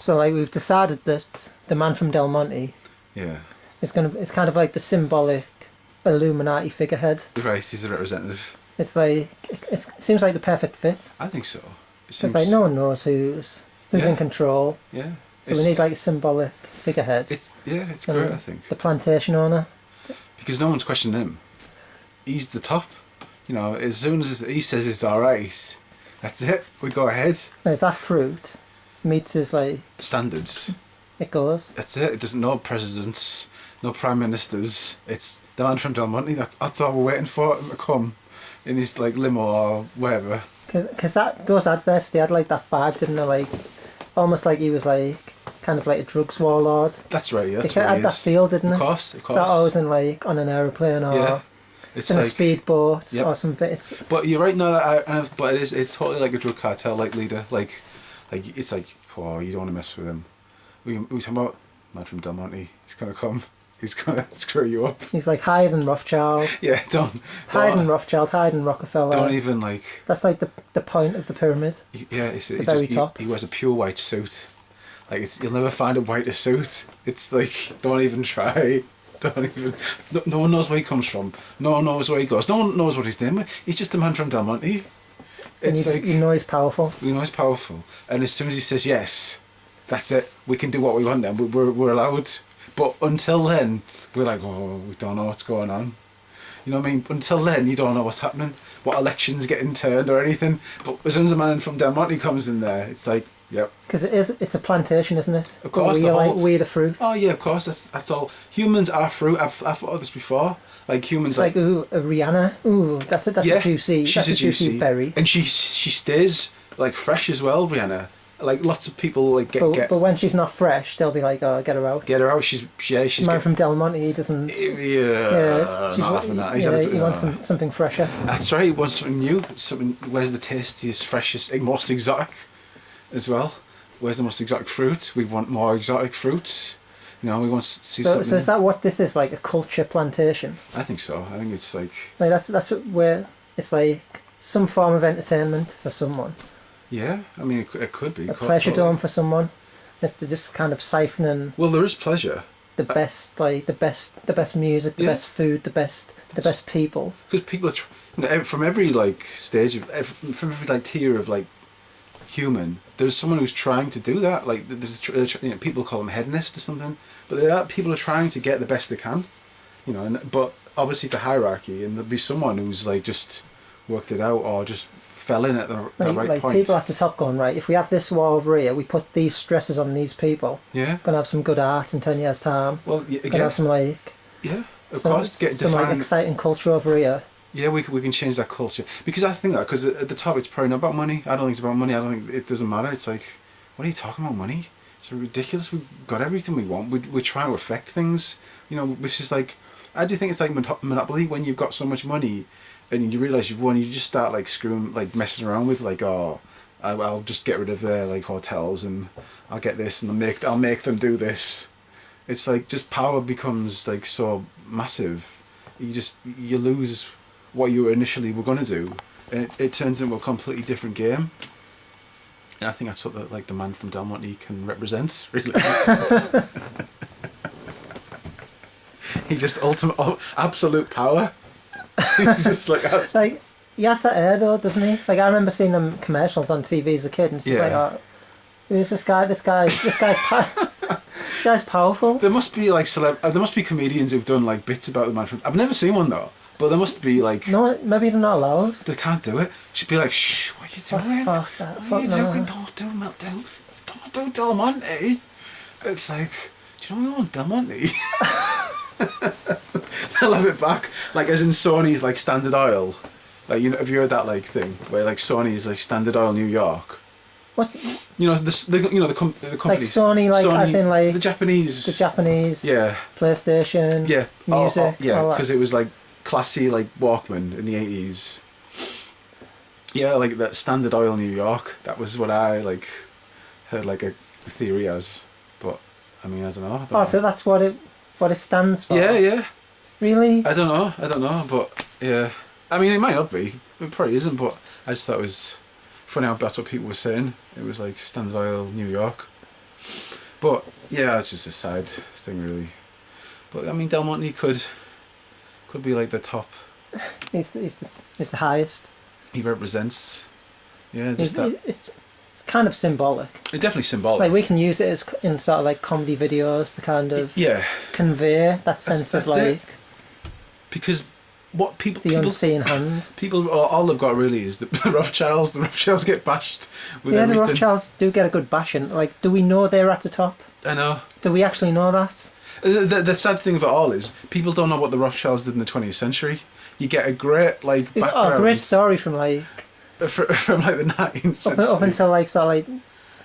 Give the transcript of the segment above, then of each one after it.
So like we've decided that the man from Del Monte is it's kind of like the symbolic Illuminati figurehead. Right, he's the representative. It's like it seems like the perfect fit. I think so. It's like no one knows who's in control. Yeah. So we need like a symbolic figurehead. It's great, I think. The plantation owner. Because no one's questioning him. He's the top. You know, as soon as he says it's alright, that's it. We go ahead. Like that fruit meets his like standards. It goes. That's it. It doesn't no presidents, no prime ministers. It's the man from Del Monte. That's all we're waiting for him to come in his like limo or wherever. Because those adverts, they had like that vibe, didn't they? Like almost like he was like kind of like a drugs warlord. That's right. Yeah, that's what he had is. that feel, didn't it? Of course. So always in like on an aeroplane or it's in like, a speedboat or something. But you're right. No, but it's totally like a drug cartel like leader. Like it's like, oh, you don't want to mess with him. We talking about man from Del Monte. He's gonna come. He's gonna screw you up. He's like higher than Rothschild. Yeah, don't higher than Rothschild, higher than Rockefeller. Don't even like. That's like the point of the pyramid. Yeah, it's the very top. He wears a pure white suit. Like you'll never find a whiter suit. It's like don't even try. Don't even. No one knows where he comes from. No one knows where he goes. No one knows what his name is. He's just the man from Del Monte. It's like you know he's powerful. You know he's powerful, and as soon as he says yes, that's it. We can do what we want. Then we're allowed. But until then, we're like, oh, we don't know what's going on. You know what I mean? Until then, you don't know what's happening, what election's getting turned or anything. But as soon as a man from Del Monte comes in there, it's like, yep. Because it's a plantation, isn't it? Of course. We're the fruit. Oh yeah, of course. That's all. Humans are fruit. I've thought of this before. Like humans. It's like ooh, a Rihanna. Ooh, that's a juicy. She's a juicy berry. And she stays like fresh as well, Rihanna. Like lots of people like get. But when she's not fresh, they'll be like, "Oh, get her out." Get her out. She's. Man from Del Monte, he doesn't. Yeah. Not having that. He wants something fresher. That's right. He wants something new. Something. Where's the tastiest, freshest, most exotic, as well? Where's the most exotic fruit? We want more exotic fruits. You know, we want to see something. So is that what this is, like a culture plantation? I think so. I think it's like. Like that's where it's like some form of entertainment for someone. Yeah, I mean it could be a pleasure dome for someone. It's to just kind of siphoning. Well, there is pleasure. The best music, the best food, the best people. Because people are from every like stage of from every like tier of like human. There's someone who's trying to do that. Like people call them hedonist or something, but people are trying to get the best they can. You know, but obviously it's a hierarchy, and there'll be someone who's like just worked it out or just fell in at the right point. People at the top going, right, if we have this war over here, we put these stresses on these people. Yeah. Gonna have some good art in 10 years' time. Well, gonna have some like. Yeah, of course. Some like exciting culture over here. Yeah, we can change that culture because I think that because at the top it's probably not about money. I don't think it's about money. I don't think it doesn't matter. It's like, what are you talking about money? It's ridiculous. We've got everything we want. We're trying to affect things. You know, which is like, I do think it's like Monopoly when you've got so much money. And you realise you've won, you just start like screwing, like messing around with like, oh, I'll just get rid of their like hotels and I'll get this and I'll make them do this. It's like just power becomes like so massive, you lose what you initially were going to do, and it turns into a completely different game. And I think that's what the man from Del Monte can represent, really. He just ultimate absolute power. He's just like he has that air though, doesn't he? Like I remember seeing them commercials on TV as a kid, and it's just like, oh, who's this guy? This guy's powerful. There must be like there must be comedians who've done like bits about the man from. I've never seen one though, but there must be like. No, maybe they're not allowed. They can't do it. She'd be like, shh, what are you doing? Fuck that. What are you doing? Don't do meltdown. Don't do Del Monte. It's like, do you know what I want, Del Monte? They'll have it back, like as in Sony's like Standard Oil, like you know, have you heard that like thing where like Sony's like Standard Oil New York? What? You know the company. Like Sony, like Sony, as in like the Japanese. Yeah. PlayStation. Yeah. Music. Yeah, because it was like classy like Walkman in the 80s. Yeah, like that Standard Oil New York. That was what I like heard like a theory as, but I mean I don't know. So that's what it stands for. Yeah. Really? I don't know, but yeah. I mean, it might not be. It probably isn't, but I just thought it was funny how that's what people were saying. It was like Standard Oil New York. But yeah, it's just a side thing, really. But I mean, Del Monte could be like the top. He's the highest. He represents. Yeah, just that. It's kind of symbolic. It's definitely symbolic. Like we can use it as in sort of like comedy videos to kind of convey that sense of like. It. Because what people unseen hands. People all they've got really is the Rothschilds. The Rothschilds get bashed with everything. The Rothschilds do get a good bashing. Like, do we know they're at the top? I know. Do we actually know that? The sad thing of it all is people don't know what the Rothschilds did in the 20th century. You get a great background. Oh, great story from like the 19th century up until like sort of like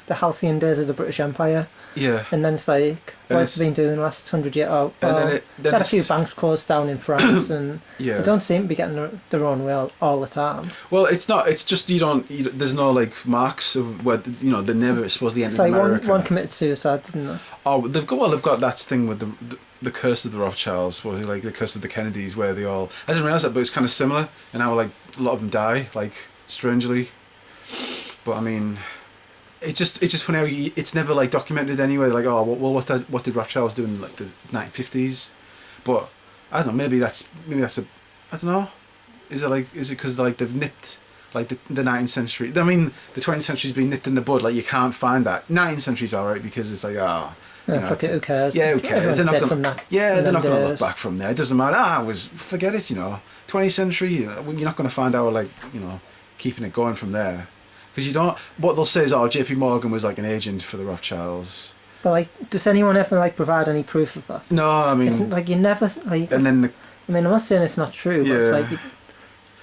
the halcyon days of the British Empire. Yeah. And then it's like what it's been doing the last 100 years. Oh, and then had a few banks closed down in France, and yeah. They don't seem to be getting their own way all the time. Well, it's not. It's just there's no like marks of where they never supposedly entered America. It's like one committed suicide, didn't they? Oh, they've got that thing with the curse of the Rothschilds, or like the curse of the Kennedys, where they all. I didn't realize that, but it's kind of similar, and how like a lot of them die, like strangely. But I mean. It's just funny how it's never like documented anyway. Like, oh well, what did Rothschilds do in like the 1950s? But I don't know. Maybe that's a I don't know. Is it because like they've nipped like the 19th century? I mean, the 20th century's been nipped in the bud. Like you can't find that. 19th century's alright because it's like fuck it, who cares? Yeah, who cares? They're not gonna look days. back from there. It doesn't matter. Forget it. 20th century. You're not gonna find out like keeping it going from there. Because you don't. What they'll say is, JP Morgan was like an agent for the Rothschilds. But like, does anyone ever like provide any proof of that? No, I mean, it's like you never like. And then I mean, I'm not saying it's not true, but it's like.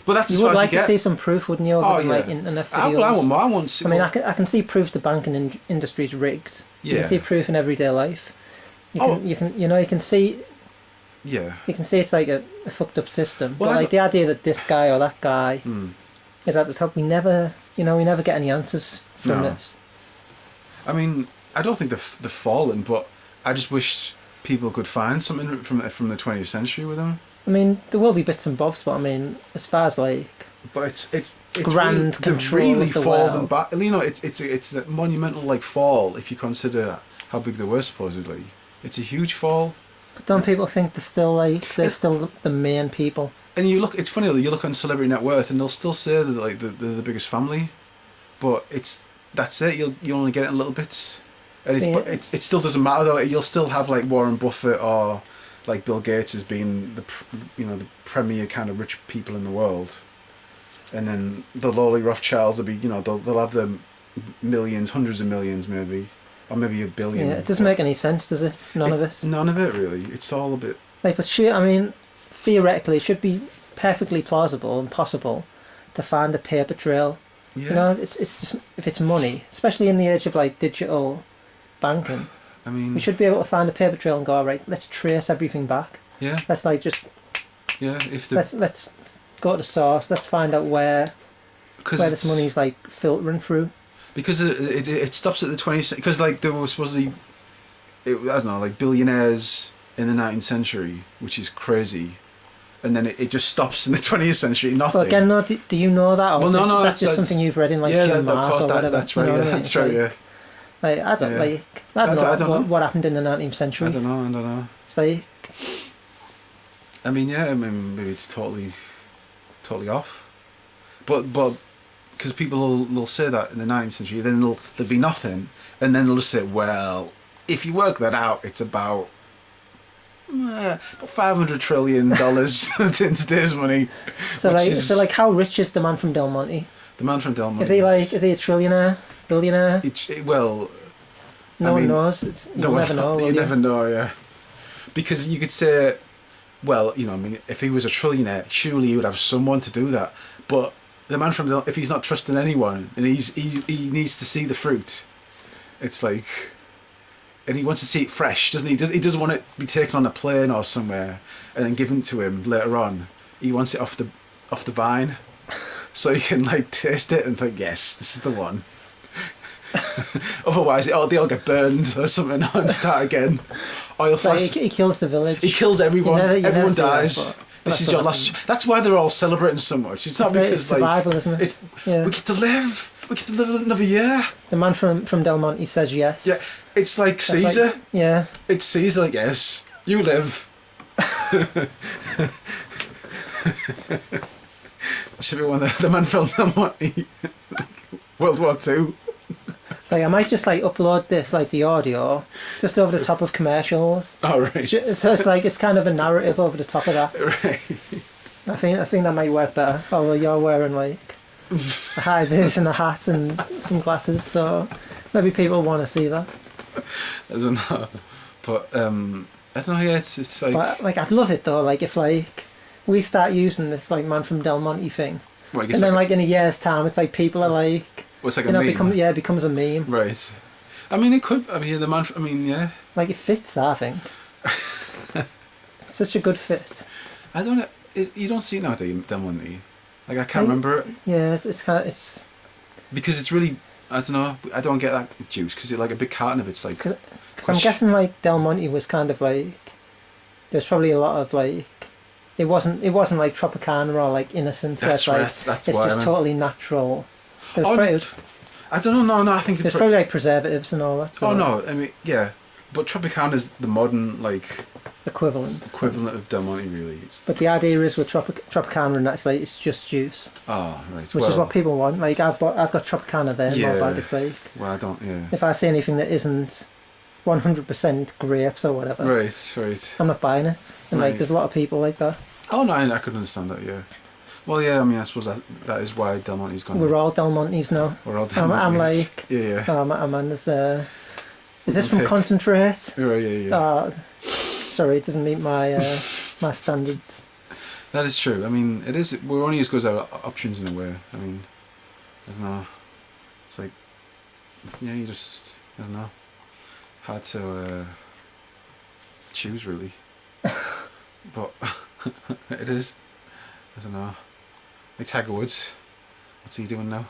But that's you would like to see some proof, wouldn't you? Like internet videos. I want. I mean, I can see proof the banking industry is rigged. Yeah. You can see proof in everyday life. You can see. Yeah. You can see it's like a fucked up system, well, but like the idea that this guy or that guy is at the top, we never get any answers from this. I mean, I don't think they've fallen, but I just wish people could find something from the 20th century with them. I mean, there will be bits and bobs, but I mean, as far as like, but it's grand really, control really of the fallen world. back. It's a monumental like fall if you consider how big they were supposedly. It's a huge fall. But don't people think they're still the main people? And you look, it's funny though. You look on Celebrity Net Worth, and they'll still say that like they're the biggest family, but that's it. You only get it in little bits, and it still doesn't matter though. You'll still have like Warren Buffett or like Bill Gates as being the premier kind of rich people in the world, and then the lowly Rothschilds will be they'll have the millions, hundreds of millions maybe, or maybe a billion. Yeah, it doesn't make any sense, does it? None of it. None of it really. It's all a bit. Like, but shit. I mean, theoretically, it should be perfectly plausible and possible to find a paper trail. Yeah. It's just if it's money, especially in the age of like digital banking. I mean, we should be able to find a paper trail and go, right, let's trace everything back. Yeah. Let's like just. Yeah. Let's go to the source. Let's find out where this money's like filtering through. Because it stops at the 20th. Because like there was supposedly, I don't know, like billionaires in the 19th century, which is crazy. And then it just stops in the 20th century. Nothing. Well, again, do you know that? Or no. That's just something you've read in like Jim Mars or whatever. That's right. That's right. Yeah. Like, I don't know what happened in the 19th century. I don't know. It's like. I mean, maybe it's totally off. But because people will say that in the 19th century, then there'll be nothing, and then they'll just say, well, if you work that out, it's about $500 trillion in today's money. So how rich is the man from Del Monte? The man from Del Monte. Is he a trillionaire? Billionaire? No one knows. You'll never know. You never know, yeah. Because you could say, well, if he was a trillionaire, surely he would have someone to do that. But the man from if he's not trusting anyone and he needs to see the fruit, it's like. And he wants to see it fresh, doesn't he? He doesn't want it to be taken on a plane or somewhere and then given to him later on. He wants it off the vine, so he can like taste it and think, yes, this is the one. Otherwise, they all get burned or something and start again. He kills the village. He kills everyone. Everyone dies. This is your last. That's why they're all celebrating so much. It's not because survival, isn't it? We get to live. We get to live another year. The man from Del Monte says yes. Yeah, it's like Caesar. Like, yeah. It's Caesar, like, yes, you live. Should be one of the man from Del Monte. World War II. Like, I might just like upload this, like the audio, just over the top of commercials. Oh, right. So it's like, it's kind of a narrative over the top of that. Right. I think that might work better. Although you're wearing like a high vis and a hat and some glasses, so maybe people want to see that. I don't know, but I don't know. Yeah, it's like. But like, I'd love it though. Like, if like we start using this like man from Del Monte thing, well, and then like in a year's time, it's like people are like, well, it's like a meme. It becomes a meme. Right. I mean, it could. I mean, the man. I mean, yeah. Like, it fits. I think. It's such a good fit. I don't know. You don't see it nowadays, Del Monte. Like, I can't remember it. Yeah, it's kind of, it's because it's really. I don't know. I don't get that juice because it's like a big carton of it's like. Because I'm guessing like Del Monte was kind of like, there's probably a lot of like, it wasn't like Tropicana or like Innocent. That's where right. Like, that's it's why just totally natural. It was I don't know. No, I think there's probably like preservatives and all that. So oh no, I mean yeah, but Tropicana's the modern like equivalent of Del Monte really. But the idea is with Tropicana and that's like it's just juice. Oh right. Which is what people want. Like I've got Tropicana there. Yeah. My bag is like. Well, I don't. Yeah. If I see anything that isn't 100% grapes or whatever. Right. I'm not buying it. And like there's a lot of people like that. Oh no, I could understand that. Yeah. Well, yeah. I mean, I suppose that is why Del Monte's gone. We're all Del Montes now. We're all Del Montes. I'm like. Yeah. Oh man, is this from Concentrate? Yeah. Sorry, it doesn't meet my my standards. That is true. I mean, it is. We're only as good as our options in a way. I mean, I don't know. It's like, yeah, you just, I don't know. Hard to choose really. But it is. I don't know. Like Tiger Woods. What's he doing now?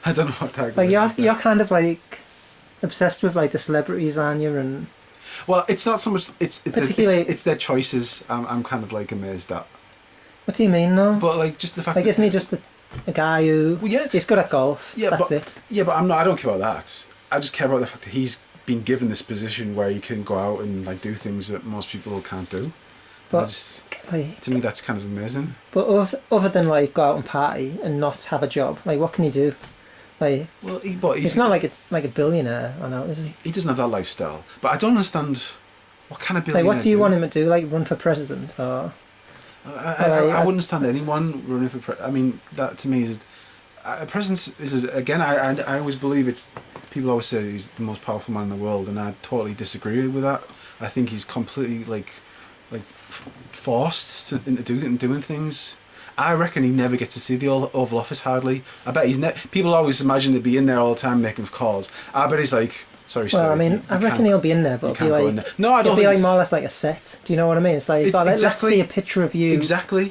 I don't know what Tiger Woods is. You're kind of like obsessed with like the celebrities, aren't you? And well, it's not so much. It's their choices. I'm kind of like amazed at. What do you mean, though? But like just the fact. Like, isn't he just a guy who? Well, yeah. He's good at golf. Yeah, that's it. Yeah, but I don't care about that. I just care about the fact that he's been given this position where he can go out and like do things that most people can't do. But like, to me, that's kind of amazing. But other than like go out and party and not have a job, like what can he do? Like, well, he's not like a billionaire, I know, is he? He doesn't have that lifestyle. But I don't understand what kind of billionaire. Like, what do you want him to do? Like, run for president or? I wouldn't stand anyone running for. I mean, that to me is president is again. I always believe it's. People always say he's the most powerful man in the world, and I totally disagree with that. I think he's completely like forced into doing things. I reckon he never gets to see the Oval Office hardly. I bet he's people always imagine he'd be in there all the time making calls. I bet he's like, sorry. Well, I mean, I reckon he'll be in there, but it'll be like no, I don't. It'll be like more or less like a set. Do you know what I mean? It's like let's see a picture of you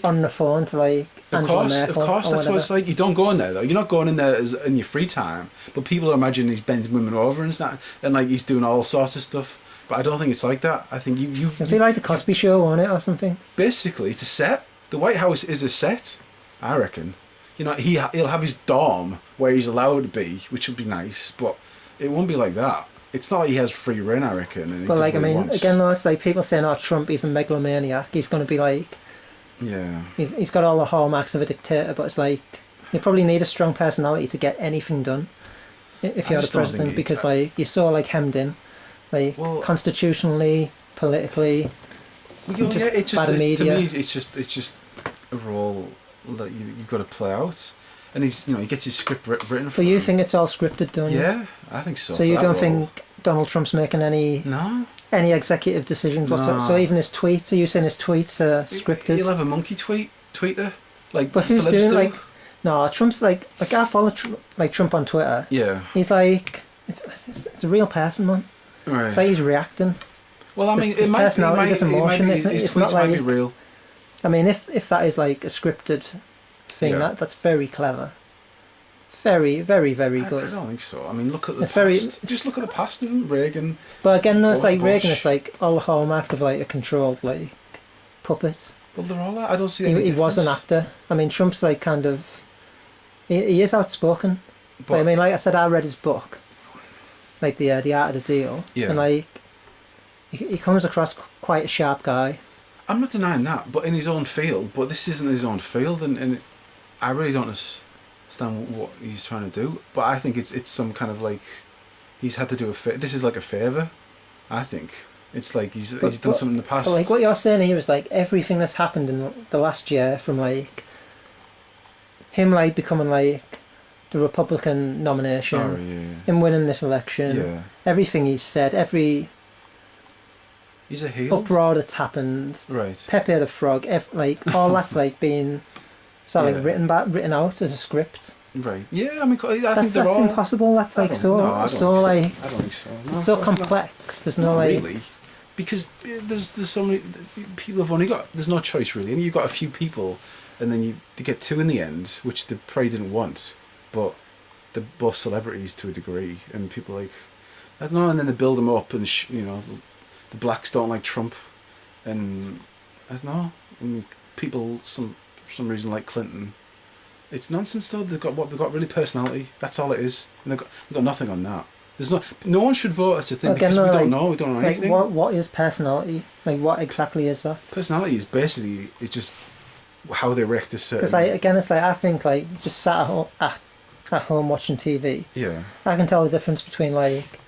on the phone to like Angela Merkel. Of course, that's what it's like. You don't go in there though. You're not going in there in your free time. But people imagine he's bending women over and stuff, and like he's doing all sorts of stuff. But I don't think it's like that. I think you. It'd be like the Cosby Show, won't it, or something? Basically, it's a set. The White House is a set. I reckon. You know, he'll have his dorm where he's allowed to be, which would be nice. But it won't be like that. It's not like he has free reign, I reckon. And but like, I mean, again, though, it's like people saying, "Oh, Trump, he's a megalomaniac. He's going to be like." Yeah. He's got all the hallmarks of a dictator, but it's like you probably need a strong personality to get anything done if you're the president, because like you're so like hemmed in. Like constitutionally, politically, by the media. To me, it's just a role that you've got to play out, and he gets his script written for. But you think it's all scripted, don't you? Yeah, I think so. So you don't think Donald Trump's making any executive decisions whatsoever? So even his tweets, are you saying his tweets are scripted? He'll have a monkey tweeter, like. But who's doing like? No, Trump's like I follow Trump on Twitter. Yeah. He's like it's a real person, man. Right. It's like he's reacting. Well, I mean, there's personality, there's emotion. It's not like might be real. I mean, if that is like a scripted thing, that's very clever. Very, very, very good. I don't think so. I mean, look at the past. Just look at the past of him, Reagan. But again, no, it's like Reagan. It's like all the hallmarks of like a controlled like puppet. Well, they're all. I don't see. He was an actor. I mean, Trump's like kind of. he is outspoken. But Like, I mean, like I said, I read his book, like the Art of the Deal, yeah, and like he comes across quite a sharp guy. I'm not denying that, but in his own field. But this isn't his own field, and I really don't understand what he's trying to do. But I think it's some kind of like he's had to do this is like a favour. I think it's like he's done something in the past. But like what you're saying here is like everything that's happened in the last year, from like him like becoming like the Republican nomination, him winning this election, everything he's said, every he's a heel. uproar that's happened, Right. Pepe the Frog, like all that's like being sort of like written out as a script. Right. Yeah, I mean, I think that's all impossible. That's like so I don't think so. No, so complex. There's no like really, because there's so many people have only got. There's no choice really. I mean, you've got a few people, and then you get two in the end, which they probably didn't want, but they're both celebrities to a degree, and people like I don't know, and then they build them up, and the blacks don't like Trump, and I don't know, and people some reason like Clinton. It's nonsense though. They've got really personality. That's all it is, and they've got nothing on that. There's no one should vote. That's a thing because we don't know. We don't know anything. What is personality? Like what exactly is that? Personality is basically just how they react to certain. Because like again, it's like I think like just sat at home watching TV. Yeah. I can tell the difference between like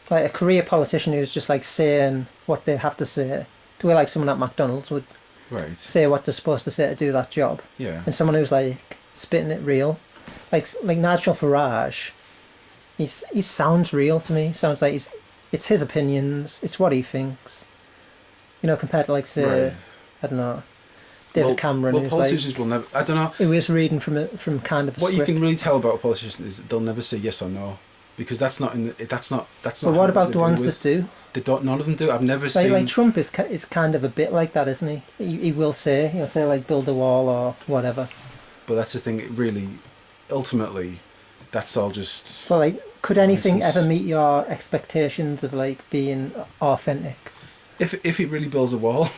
a career politician who's just like saying what they have to say, the way like someone at McDonald's would. Right. Say what they're supposed to say to do that job. Yeah. And someone who's like spitting it real, like Nigel Farage, he sounds real to me. Sounds like it's his opinions, it's what he thinks. You know, compared to like say, I don't know, David Cameron. Well, who's politicians like, will never. I don't know. Who is reading from kind of. A what script. you can really tell about a politician is that they'll never say yes or no, because that's not in the. That's not. But what about the ones that do? They don't. None of them do. I've never seen. Like Trump is kind of a bit like that, isn't he? He'll say like build a wall or whatever. But that's the thing. It really, ultimately, that's all just. But like, could anything ever meet your expectations of like being authentic? If he really builds a wall,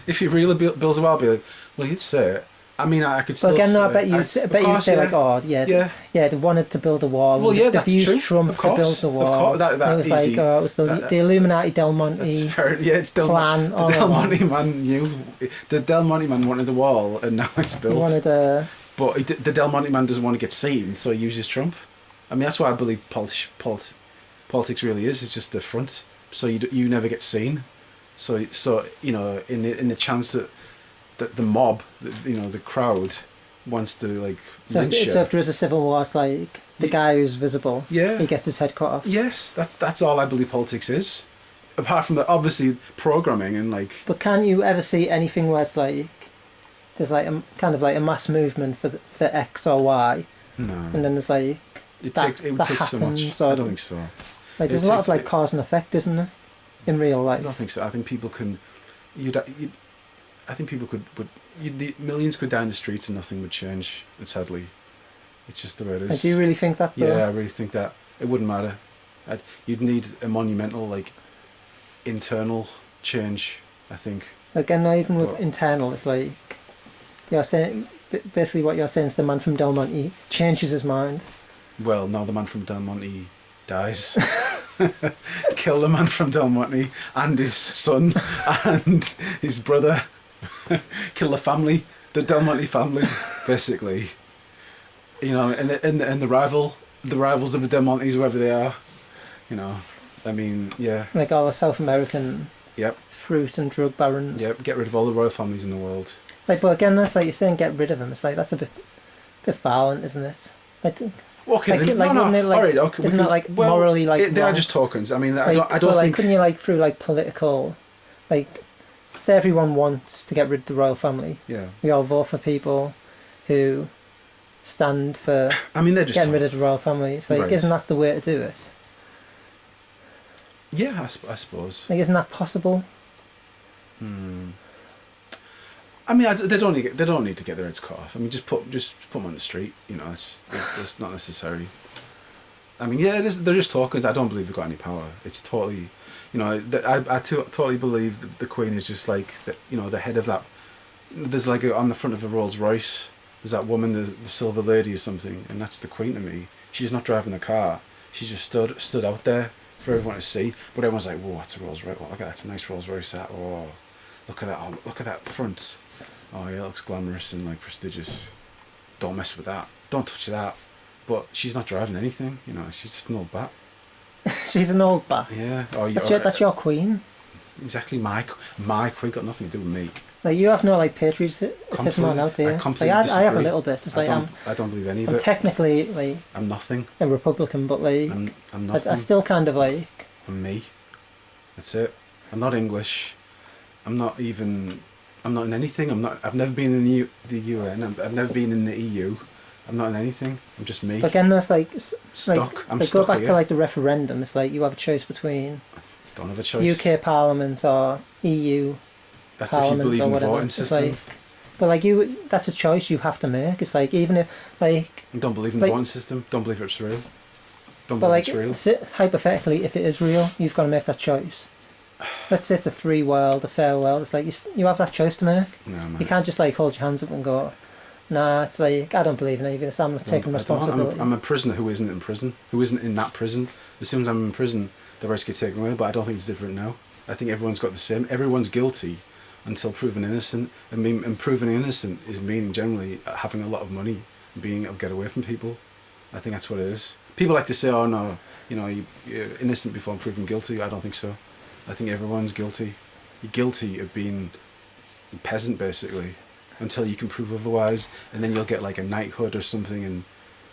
if he really builds a wall, I'll be like, well, he'd say it. I mean, I could still. But again, say, no, I bet you'd say like, oh yeah, they wanted to build a wall. Well, yeah, that's true. Trump to build the wall. Of course, that it was easy. like, oh, it was the Illuminati Del Monte. That's fair. Yeah, it's plan. The Del Monte man knew. The Del Monte man wanted the wall, and now it's built. He wanted a. But the Del Monte man doesn't want to get seen, so he uses Trump. I mean, that's why I believe politics really is. It's just the front, so you never get seen. So you know, in the chance that the mob, the crowd wants to like lynch you. So if there is a civil war, it's like the guy who's visible. Yeah. He gets his head cut off. Yes, that's all I believe politics is. Apart from the obviously programming and like. But can you ever see anything where it's like there's like a kind of like a mass movement for X or Y? No. And then there's like it would take so much. I don't think so. Like there's a lot of like cause and effect, isn't there? In real life. I don't think so. I think people can. I think people could. Millions could die in the streets and nothing would change. And sadly, it's just the way it is. Do you really think that? Though? Yeah, I really think that it wouldn't matter. You'd need a monumental like internal change. I think. Again, not even with internal. It's like you're saying. Basically, what you're saying is the man from Del Monte changes his mind. Well, no, the man from Del Monte dies. Kill the man from Del Monte and his son and his brother. Kill the family, the Del Monte family, basically. You know, and the rivals of the Del Montes, whoever they are. You know, I mean, yeah. Like all the South American. Yep. Fruit and drug barons. Yep. Get rid of all the royal families in the world. Like, but again, that's like you're saying, get rid of them. It's like that's a bit violent, isn't it? Like, okay, like, then, like, no. It, like, all right, okay. Isn't that like morally like? They are just tokens. I mean, like, I don't like, think. couldn't you like through like political, like, say everyone wants to get rid of the royal family. Yeah. We all vote for people who stand for. I mean, they're just getting rid of the royal family. It's like, isn't that the way to do it? Yeah, I suppose. Like, isn't that possible? I mean, they don't need to get their heads cut off. I mean, just put them on the street. You know, it's not necessary. I mean, yeah, they're just tokens. I don't believe they've got any power. It's totally, you know, I totally believe the Queen is just like the head of that. There's like on the front of a Rolls Royce, There's that woman, the silver lady or something, and that's the queen to me. She's not driving a car. She's just stood out there for everyone to see. But everyone's like, whoa, that's a Rolls Royce. Oh, look at that, that's a nice Rolls Royce. That. Oh, look at that. Oh, look at that front. Oh yeah, it looks glamorous and like prestigious. Don't mess with that. Don't touch that. But she's not driving anything. You know, she's just an old bat. She's an old bat. Yeah. That's your queen. Exactly, my queen got nothing to do with me. Like you have no like patriotism on out there. I have a little bit. It's like I don't believe any of I'm it. Technically like I'm nothing. A Republican, but like I'm nothing. I still kind of like. I'm me. That's it. I'm not English. I'm not in anything. I've never been in the UN. I've never been in the EU. I'm not in anything. I'm just me. But again, there's like stuck. I'm stuck. stuck Go back here. to like the referendum. It's like you have a choice between. Don't have a choice. UK Parliament or EU. That's Parliament, if you believe in the voting system. Like, but like that's a choice you have to make. It's like even if like. You don't believe in the voting system. Don't believe it's real. Don't but believe like, it's real. Hypothetically, if it is real, you've got to make that choice. Let's say it's a free world, a fair world. It's like you have that choice to make. No, man. You can't just like hold your hands up and go, nah. It's like I don't believe in any of this. I'm not taking responsibility. I'm a prisoner who isn't in prison. Who isn't in that prison. As soon as I'm in prison, the rights get taken away. But I don't think it's different now. I think everyone's got the same. Everyone's guilty until proven innocent. And proven innocent is meaning generally having a lot of money and being able to get away from people. I think that's what it is. People like to say, oh no, you're innocent before proven guilty. I don't think so. I think everyone's guilty. You're guilty of being a peasant basically until you can prove otherwise, and then you'll get like a knighthood or something, and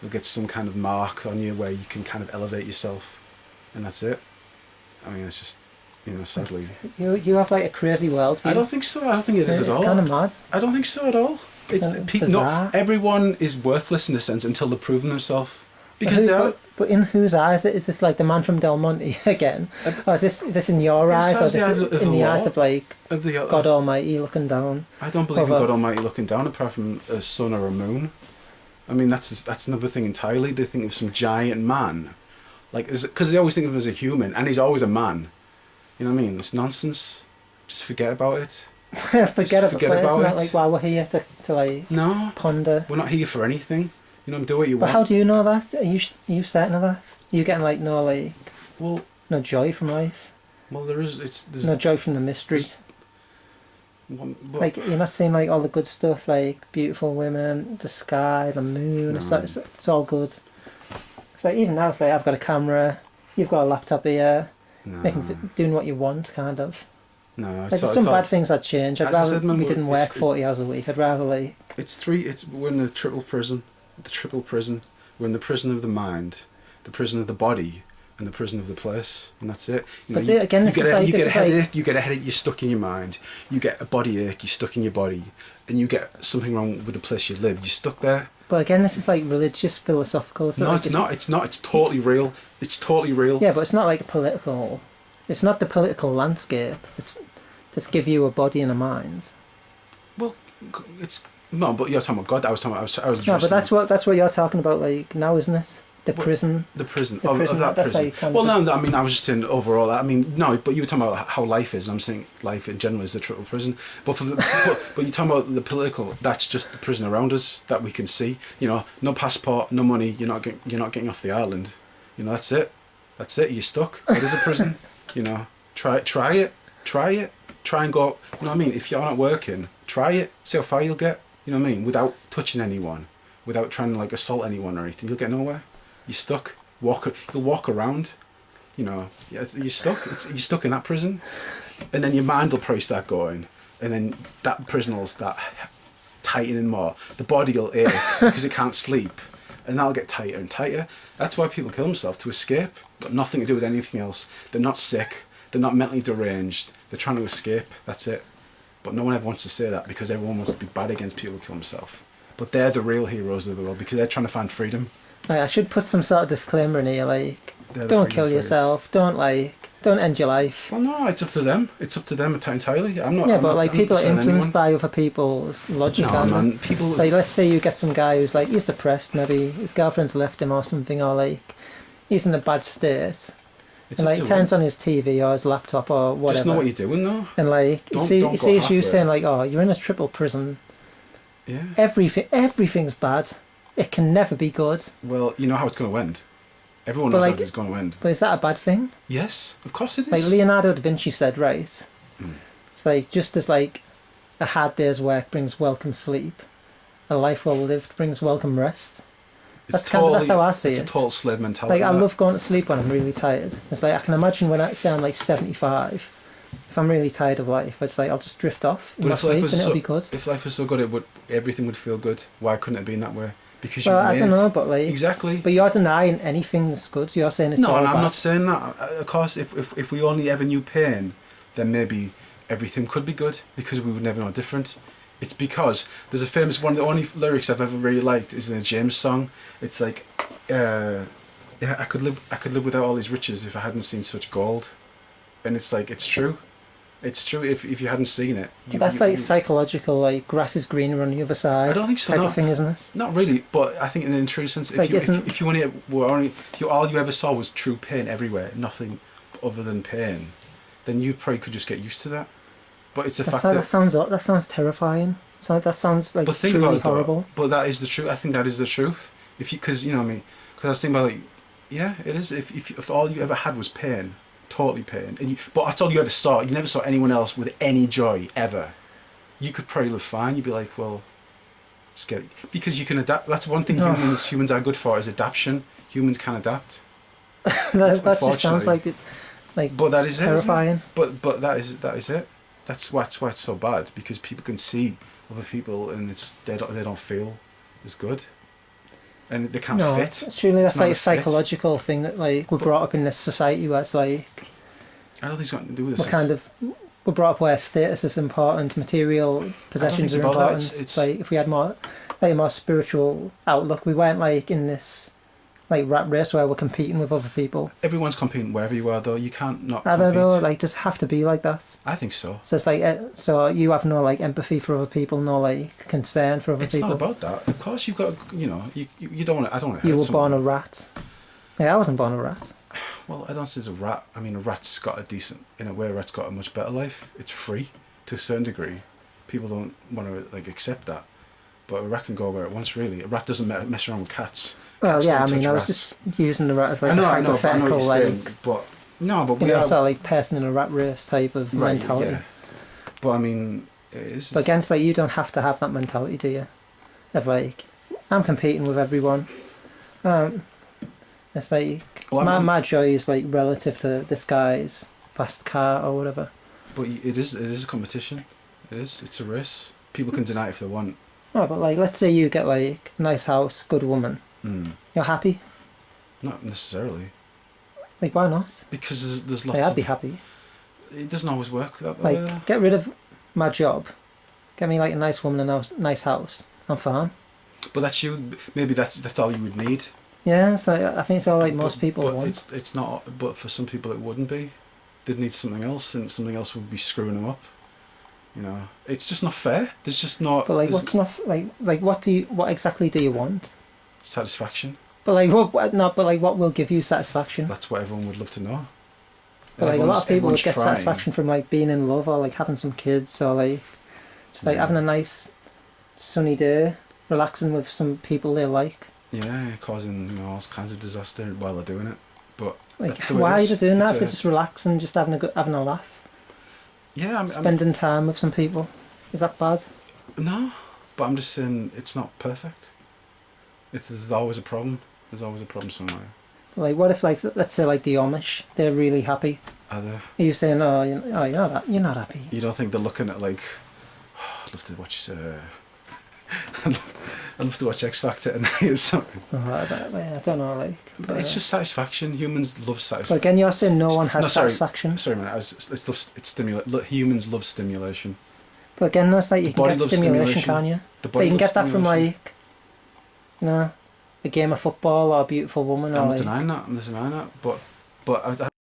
you'll get some kind of mark on you where you can kind of elevate yourself, and that's it. I mean, it's just, sadly. You have like a crazy world. I don't think so. I don't think it is at all. It's kind of mad. I don't think so at all. It's not everyone is worthless in a sense until they've proven themselves. Because they are. But in whose eyes is this like the man from Del Monte again? Or is this in your eyes, or is this in the eyes of like God Almighty looking down? I don't believe in God Almighty looking down, apart from a sun or a moon. I mean, that's another thing entirely. They think of some giant man, like because they always think of him as a human, and he's always a man. You know what I mean? It's nonsense. Just forget about it. forget about it. Like why we're here to like ponder. We're not here for anything. Do what you want. But how do you know that? Are you certain of that? You getting like no joy from life? Well, there's no joy from the mystery. Like you're not seeing like all the good stuff, like beautiful women, the sky, the moon. No. It's all good. It's like even now, it's like I've got a camera, you've got a laptop here, doing what you want, kind of. No, like there's some bad things I'd change. I'd rather we didn't work 40 hours a week. I'd rather like. We're in the triple prison. We're in the prison of the mind, the prison of the body, and the prison of the place, and that's it. You get a headache, you're stuck in your mind. You get a body ache, you're stuck in your body, and you get something wrong with the place you live, you're stuck there. But again, this is like religious, philosophical. No, it's not. It's totally real. It's totally real. Yeah, but it's not like political. It's not the political landscape that's give you a body and a mind. Well, it's. No, but you're talking about God. I was. No, but that's what you're talking about, like now, isn't it? The prison. The prison. Of that prison. Well, no, I mean, I was just saying overall. I mean, no, but you were talking about how life is. I'm saying life in general is the triple prison. But but you're talking about the political. That's just the prison around us that we can see. No passport, no money. You're not getting off the island. That's it. That's it. You're stuck. It is a prison. Try it. Try and go. You know what I mean? If you're not working, try it. See how far you'll get. You know what I mean? Without touching anyone, without trying to like assault anyone or anything, you'll get nowhere. You're stuck. You'll walk around. You're stuck. You're stuck in that prison, and then your mind will probably start going, and then that prison will start tightening more. The body will ache because it can't sleep, and that'll get tighter and tighter. That's why people kill themselves, to escape. Got nothing to do with anything else. They're not sick. They're not mentally deranged. They're trying to escape. That's it. But no one ever wants to say that because everyone wants to be bad against people who kill themselves. But they're the real heroes of the world because they're trying to find freedom. I should put some sort of disclaimer in here, like, don't kill yourself, don't end your life. Well, no, it's up to them. It's up to them entirely. I'm not. Yeah, but like people are influenced by other people's logic. No, man, people. So let's say you get some guy who's like he's depressed, maybe his girlfriend's left him or something, or like he's in a bad state. And like he turns on his TV or his laptop or whatever. Just know what you're doing, though. And like he sees you saying like, "Oh, you're in a triple prison." Yeah. Everything's bad. It can never be good. Well, you know how it's going to end. Everyone But knows like, how it's going to end. but is that a bad thing? Yes, of course it Like is. Leonardo da Vinci said, right? Mm. It's like just as like a hard day's work brings welcome sleep, a life well lived brings welcome rest. That's how I see it's it. a total slave mentality. Like I love going to sleep when I'm really tired. It's like I can imagine when I say I'm like 75, if I'm really tired of life, it's like I'll just drift off in But my if life sleep was and it'll so, be good. if life was so good, everything would feel good. Why couldn't it have been that way? Because Well, you I don't made know, but like exactly. But you're denying anything's good. You're saying it's No, all and I'm bad. not saying that. Of course, if we only ever knew pain, then maybe everything could be good because we would never know different. It's because there's a famous one of the only lyrics I've ever really liked is in a James song. It's like, yeah, I could live without all these riches if I hadn't seen such gold, and it's like it's true. It's true. If you hadn't seen it, That's like psychological, like grass is greener on the other side. I don't think so. Type No, of thing, isn't it? not really. But I think in the true sense, Like, if you only were only if you, all you ever saw was true pain everywhere, nothing other than pain, then you probably could just get used to that. But it's the fact that That sounds terrifying. So that sounds like but think truly about it, though, horrible. but that is the truth. I think that is the truth. If you, because you know what I mean, because I was thinking about like, yeah, it is. If all you ever had was pain, totally pain, but that's all you ever saw. You never saw anyone else with any joy ever. You could probably live fine. You'd be like, well, just get it. Because you can adapt. That's one thing No. humans are good for is adaptation. Humans can adapt. that just sounds like it, like But that is terrifying. it, isn't it? But that is it. That's why it's so bad because people can see other people and they don't feel as good, and they can't fit. Surely that's It's not like a fit. psychological thing that like we're brought up in this society where it's like I don't think it's got to do with this. we're brought up where status is important, material possessions are it's about that. important. It's like if we had more spiritual outlook, we weren't like in this like rat race where we're competing with other people. everyone's competing wherever you are, though. You can't not I don't compete. know, like does it have to be like that? I think so. So it's like so you have no like empathy for other people, no like concern for other It's people. not about that. Of course, you've got you don't want. I don't want to. You hurt were someone. born a rat. Yeah, I wasn't born a rat. Well, I don't say it's a rat. I mean, a rat's got in a way, a rat's got a much better life. It's free to a certain degree. People don't want to like accept that, but a rat can go where it wants. Really, a rat doesn't mess around with cats. Well, Cats yeah, I don't mean, touch I was rats. just using the rat as like I know a what hypothetical, you're like saying, but you know, sort of like person in a rat race type of right, mentality. yeah. But I mean, it is. But against like you don't have to have that mentality, do you? Of like, I'm competing with everyone. It's like Well, my joy is like relative to this guy's fast car or whatever. But it is a competition. It is. It's a race. People can deny it if they want. Oh, but like, let's say you get like a nice house, good woman. You're happy. Not necessarily. Like, why not? Because there's lots. Like, I'd be happy. It doesn't always work that way. Like, get rid of my job. Get me like a nice woman and a nice house. I'm fine. But that's you. Maybe that's all you would need. Yeah, so I think it's all like most people but want. it's not. But for some people, it wouldn't be. They'd need something else, and something else would be screwing them up. You know, it's just not fair. There's just not. But like, what's not like? What exactly do you want? Satisfaction. But like, what will give you satisfaction? That's what everyone would love to know. But like, a lot of people would Everyone's get trying. satisfaction from like being in love or like having some kids or like just like having a nice sunny day, relaxing with some people they like. Yeah, causing all kinds of disaster while they're doing it. But Like, that's the way why it are they is. doing that? It's They're just relaxing, just having a laugh, yeah, spending time with some people. Is that bad? No, but I'm just saying it's not perfect. There's always a problem. There's always a problem somewhere. Like, what if like let's say like the Amish, they're really happy. Are there? Are you saying, you're not happy? You don't think they're looking at like, I'd love to watch. I'd love to watch X Factor tonight or something. Oh, I don't know, like. But it's just satisfaction. Humans love But satisfaction. again, you're saying no one has satisfaction. Sorry, man. It's stimulate. Humans love stimulation. But again, that's like you The can body get loves stimulation, stimulation. can't you? The But body you can loves get that from stimulation. like, a game of football or a beautiful woman. I'm or not like, denying that. I'm not denying that. But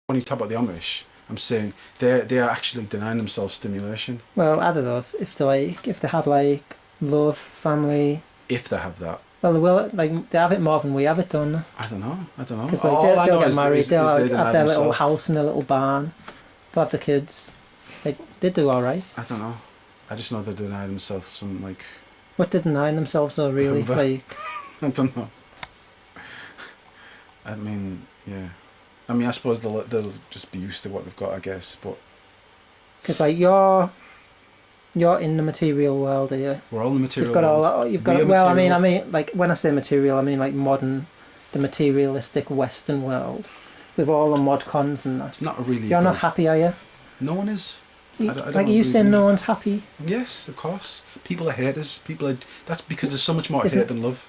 when you talk about the Amish, I'm saying they are actually denying themselves stimulation. well, I don't know if they have like love, family. If they have that. Well, they will like they have it more than we have it done. I don't know. Because All like I they'll know get is married, is they'll they like, deny have their little themselves. house and their little barn. They'll have the kids. They do all right. I don't know. I just know they deny themselves some like What they're denying themselves though, really? Hoover. Like, I don't know. I mean, yeah. I mean, I suppose they'll just be used to what they've got, I guess. But because like you're in the material world here. we're all in the material You've got world. all. You've got. Well, I mean, like when I say material, I mean like modern, the materialistic Western world, with all the mod cons and that. It's not really. You're not happy, are you? No one is. I don't Like, are you saying no one's happy? Yes, of course. People are haters. People are. That's because there's so much more hate than love.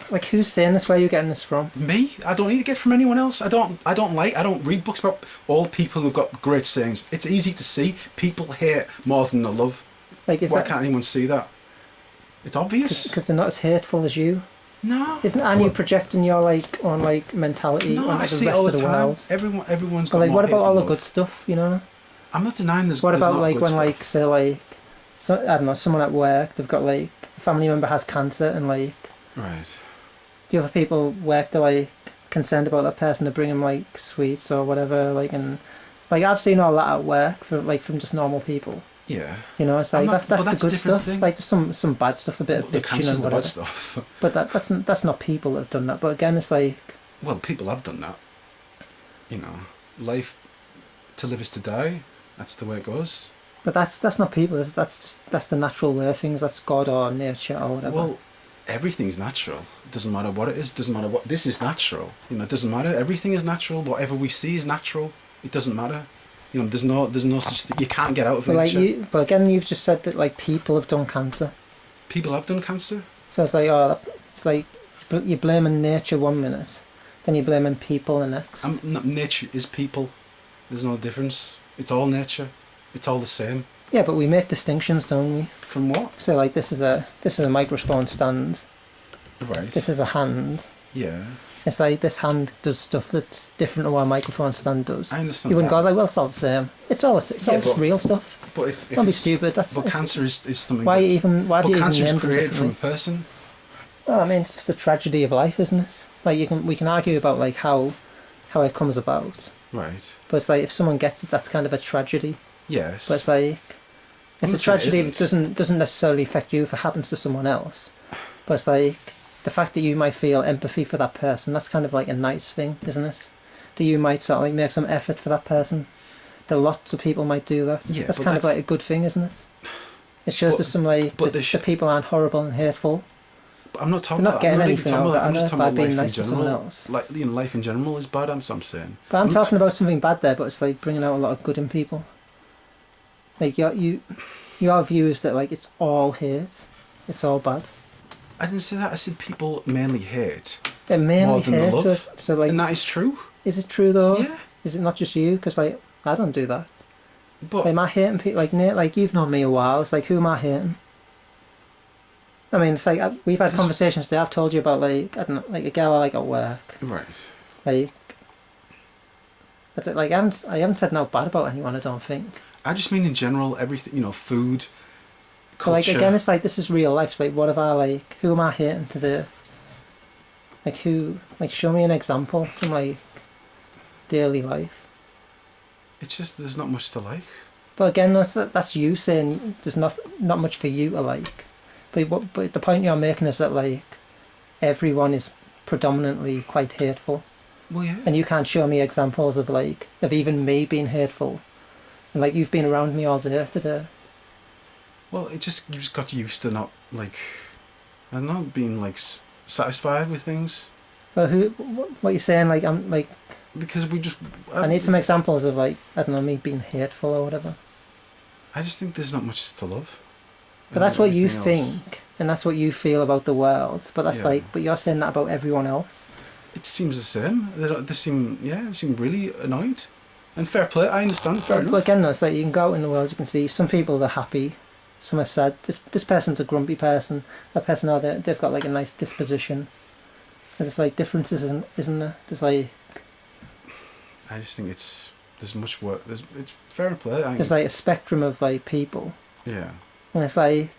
Like, who's saying this? Where are you getting this from? Me? I don't need to get from anyone else. I don't read books about all people who've got great sayings. It's easy to see. People hate more than they love. Like, why can't anyone see that? It's obvious. Because they're not as hateful as you. No. Aren't you projecting your like own like mentality no, onto I the see rest all of the world? Everyone's got. But like, more what hate about all than the love. good stuff? You know. I'm not denying there's. What about there's like good when stuff. like say like, so I don't know, someone at work, they've got like a family member has cancer and like. Right. The other people at work, they're like concerned about that person to bring them like sweets or whatever, like, and like I've seen all that at work from just normal people. Yeah. You know, it's like that's the good stuff. Thing. Like there's some bad stuff, a bit of bitching and whatever. Bad stuff. But that's not people that have done that. But again, it's like. Well, people have done that. You know, life to live is to die. That's the way it goes. But that's not people. That's the natural way of things. That's God or nature or whatever. Well, everything's natural. It doesn't matter what it is. Doesn't matter what this is natural. You know, it doesn't matter. Everything is natural. Whatever we see is natural. It doesn't matter. You know, there's no such thing. You can't get out of nature. But again, you've just said that like people have done cancer. People have done cancer. So it's like it's like you're blaming nature one minute, then you're blaming people the next. Nature is people. There's no difference. It's all nature. It's all the same. Yeah, but we make distinctions, don't we? From what? So like this is a microphone stand. Right. This is a hand. Yeah. It's like this hand does stuff that's different to what a microphone stand does. I understand. You wouldn't go like, well, it's all the same. It's all just real stuff. But if don't be stupid. But cancer is something. Why do you even cancer name is created from a person. Well, I mean, it's just a tragedy of life, isn't it? Like we can argue about like how it comes about. Right. But it's like if someone gets it, that's kind of a tragedy. Yes. But it's like it's a tragedy that doesn't necessarily affect you if it happens to someone else. But it's like the fact that you might feel empathy for that person, that's kind of like a nice thing, isn't it? That you might sort of like make some effort for that person. That lots of people might do that. Yeah, that's kind of like a good thing, isn't it? It shows there's some like the people aren't horrible and hateful. But I'm not talking They're not getting anything out of I'm just talking by about being life nice in to someone general. else. Like, you know, life in general is bad. I'm saying. But I'm talking about something bad there, but it's like bringing out a lot of good in people. Like your view is that like it's all hate, it's all bad. I didn't say that. I said people mainly hate. They mainly more than hate. they love. So like, and that is true. Is it true though? Yeah. Is it not just you? Because like I don't do that. But like, am I hating people? Like Nate, like you've known me a while. It's like who am I hating? I mean, it's like we've had conversations today. I've told you about like I don't know, like a girl I like at work. Right. Like, that's it. Like I haven't said no bad about anyone. I don't think. I just mean in general, everything. You know, food. Culture. But like again, it's like this is real life. It's like what have I like? Who am I hating today? Like who? Like show me an example from like daily life. It's just there's not much to like. But again, that's you saying there's not much for you to like. But the point you're making is that like everyone is predominantly quite hateful. Well, yeah. And you can't show me examples of even me being hateful. And like you've been around me all day today. Well, you just got used to not like, I don't know, being like satisfied with things. Well, what you're saying? Like I'm like. Because I need some examples of like I don't know, me being hateful or whatever. I just think there's not much to love. But that's what you think, and that's what you feel about the world. But that's but you're saying that about everyone else. It seems the same. They seem really annoyed. And fair play, I understand. Fair enough. But again, though, it's like you can go out in the world, you can see some people are happy, some are sad. This person's a grumpy person. That person, they've got like a nice disposition. There's like differences, isn't there? There's like. I just think there's much work. It's fair play. There's like a spectrum of like people. Yeah. And it's like,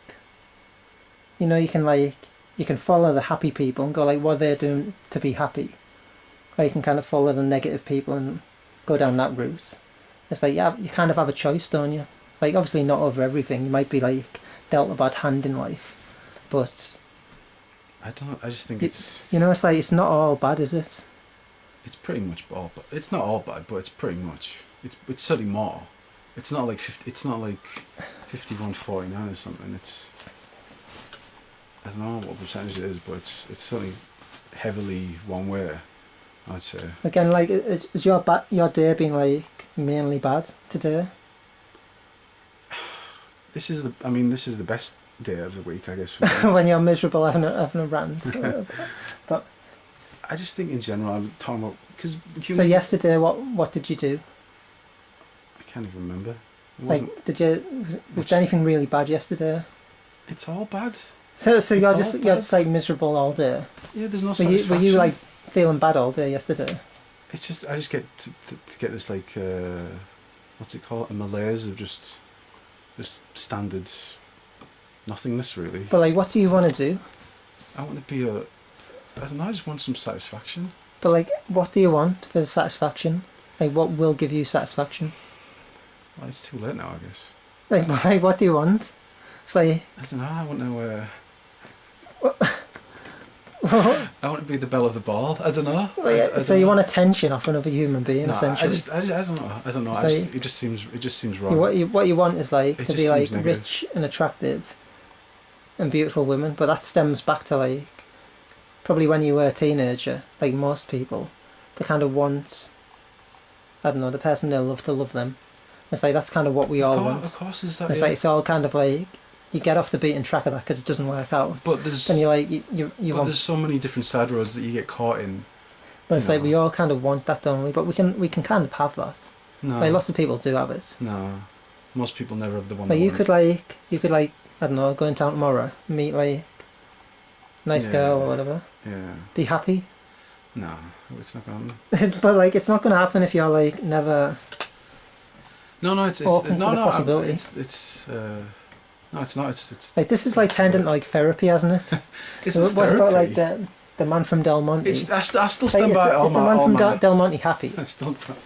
you know, you can follow the happy people and go like, what they're doing to be happy. Or you can kind of follow the negative people and go down that route. It's like, you kind of have a choice, don't you? Like, obviously not over everything. You might be like dealt a bad hand in life. but I don't. I just think it's it's like it's not all bad, is it? it's pretty much all. But it's not all bad, but it's pretty much. It's certainly more. It's not like 50. It's not like 51-49 or something. It's I don't know what percentage it is, but it's certainly heavily one way. I'd say. Again, like, is your day been like mainly bad today? This is the best day of the week, I guess. For me. When you're miserable having a rant. But I just think in general, I'm talking about because. So yesterday, what did you do? I can't even remember. It wasthere anything really bad yesterday? It's all bad. So you're just like miserable all day. Yeah, there's no satisfaction. Were you like feeling bad all day yesterday? It's just I just get to get this like what's it called, a malaise of just standard nothingness really. But like, what do you want to do? I want to be I don't know. I just want some satisfaction. But like, what do you want for the satisfaction? Like, what will give you satisfaction? Well, it's too late now, I guess. Like, what do you want? It's like, I don't know. I want to. I want to be the belle of the ball. I don't know. Like, so you want attention off another human being, essentially. I don't know. I don't know. It just seems wrong. What you want is like to be like negative. rich and attractive and beautiful women, but that stems back to like probably when you were a teenager. Like most people, they kind of want, I don't know, the person they love to love them. It's like that's kind of what we all want. Of course, is that? It's like it's all kind of like you get off the beaten track of that because it doesn't work out. But there's then you're like there's so many different side roads that you get caught in. But it's like we all kind of want that, don't we? But we can kind of have that. No. Like lots of people do have it. No. Most people never have the one. Like you could like I don't know, go in town tomorrow, meet like nice girl or whatever. Yeah. Be happy. No, it's not gonna. But like it's not gonna happen if you're like never. No, it's open to the possibility. No, it's not. It's like this is like turned into like therapy, hasn't it? It's What's therapy. about like the man from Del Monte? I still stand by all is my. the man all from my, Del Monte happy?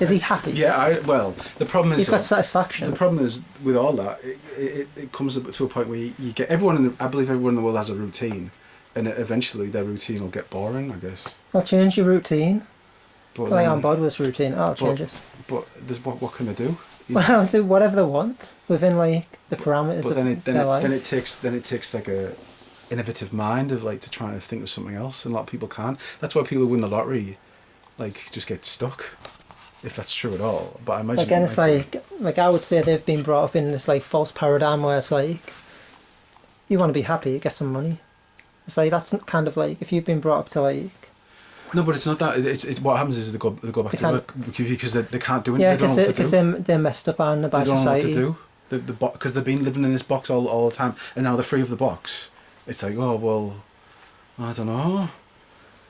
Is he happy? Yeah, well, the problem is he's got satisfaction. The problem is with all that, it comes up to a point where you get everyone. I believe everyone in the world has a routine, and eventually their routine will get boring, I guess. I'll change your routine. But like on board with this routine. I'll change it. But there's what can I do? Well, do whatever they want within like the parameters but of their life. Then it takes like a innovative mind of like to try and think of something else, and a lot of people can't. That's why people who win the lottery like just get stuck, if that's true at all. But I imagine again, it's like I would say they've been brought up in this like false paradigm where it's like you want to be happy, get some money. It's like that's kind of like if you've been brought up to like. No, but it's not that. It's what happens is they go back to work because they can't do it. Yeah, because they're messed up on by society. They don't know what to do. Because they've been living in this box all the time, and now they're free of the box. It's like, oh well, I don't know.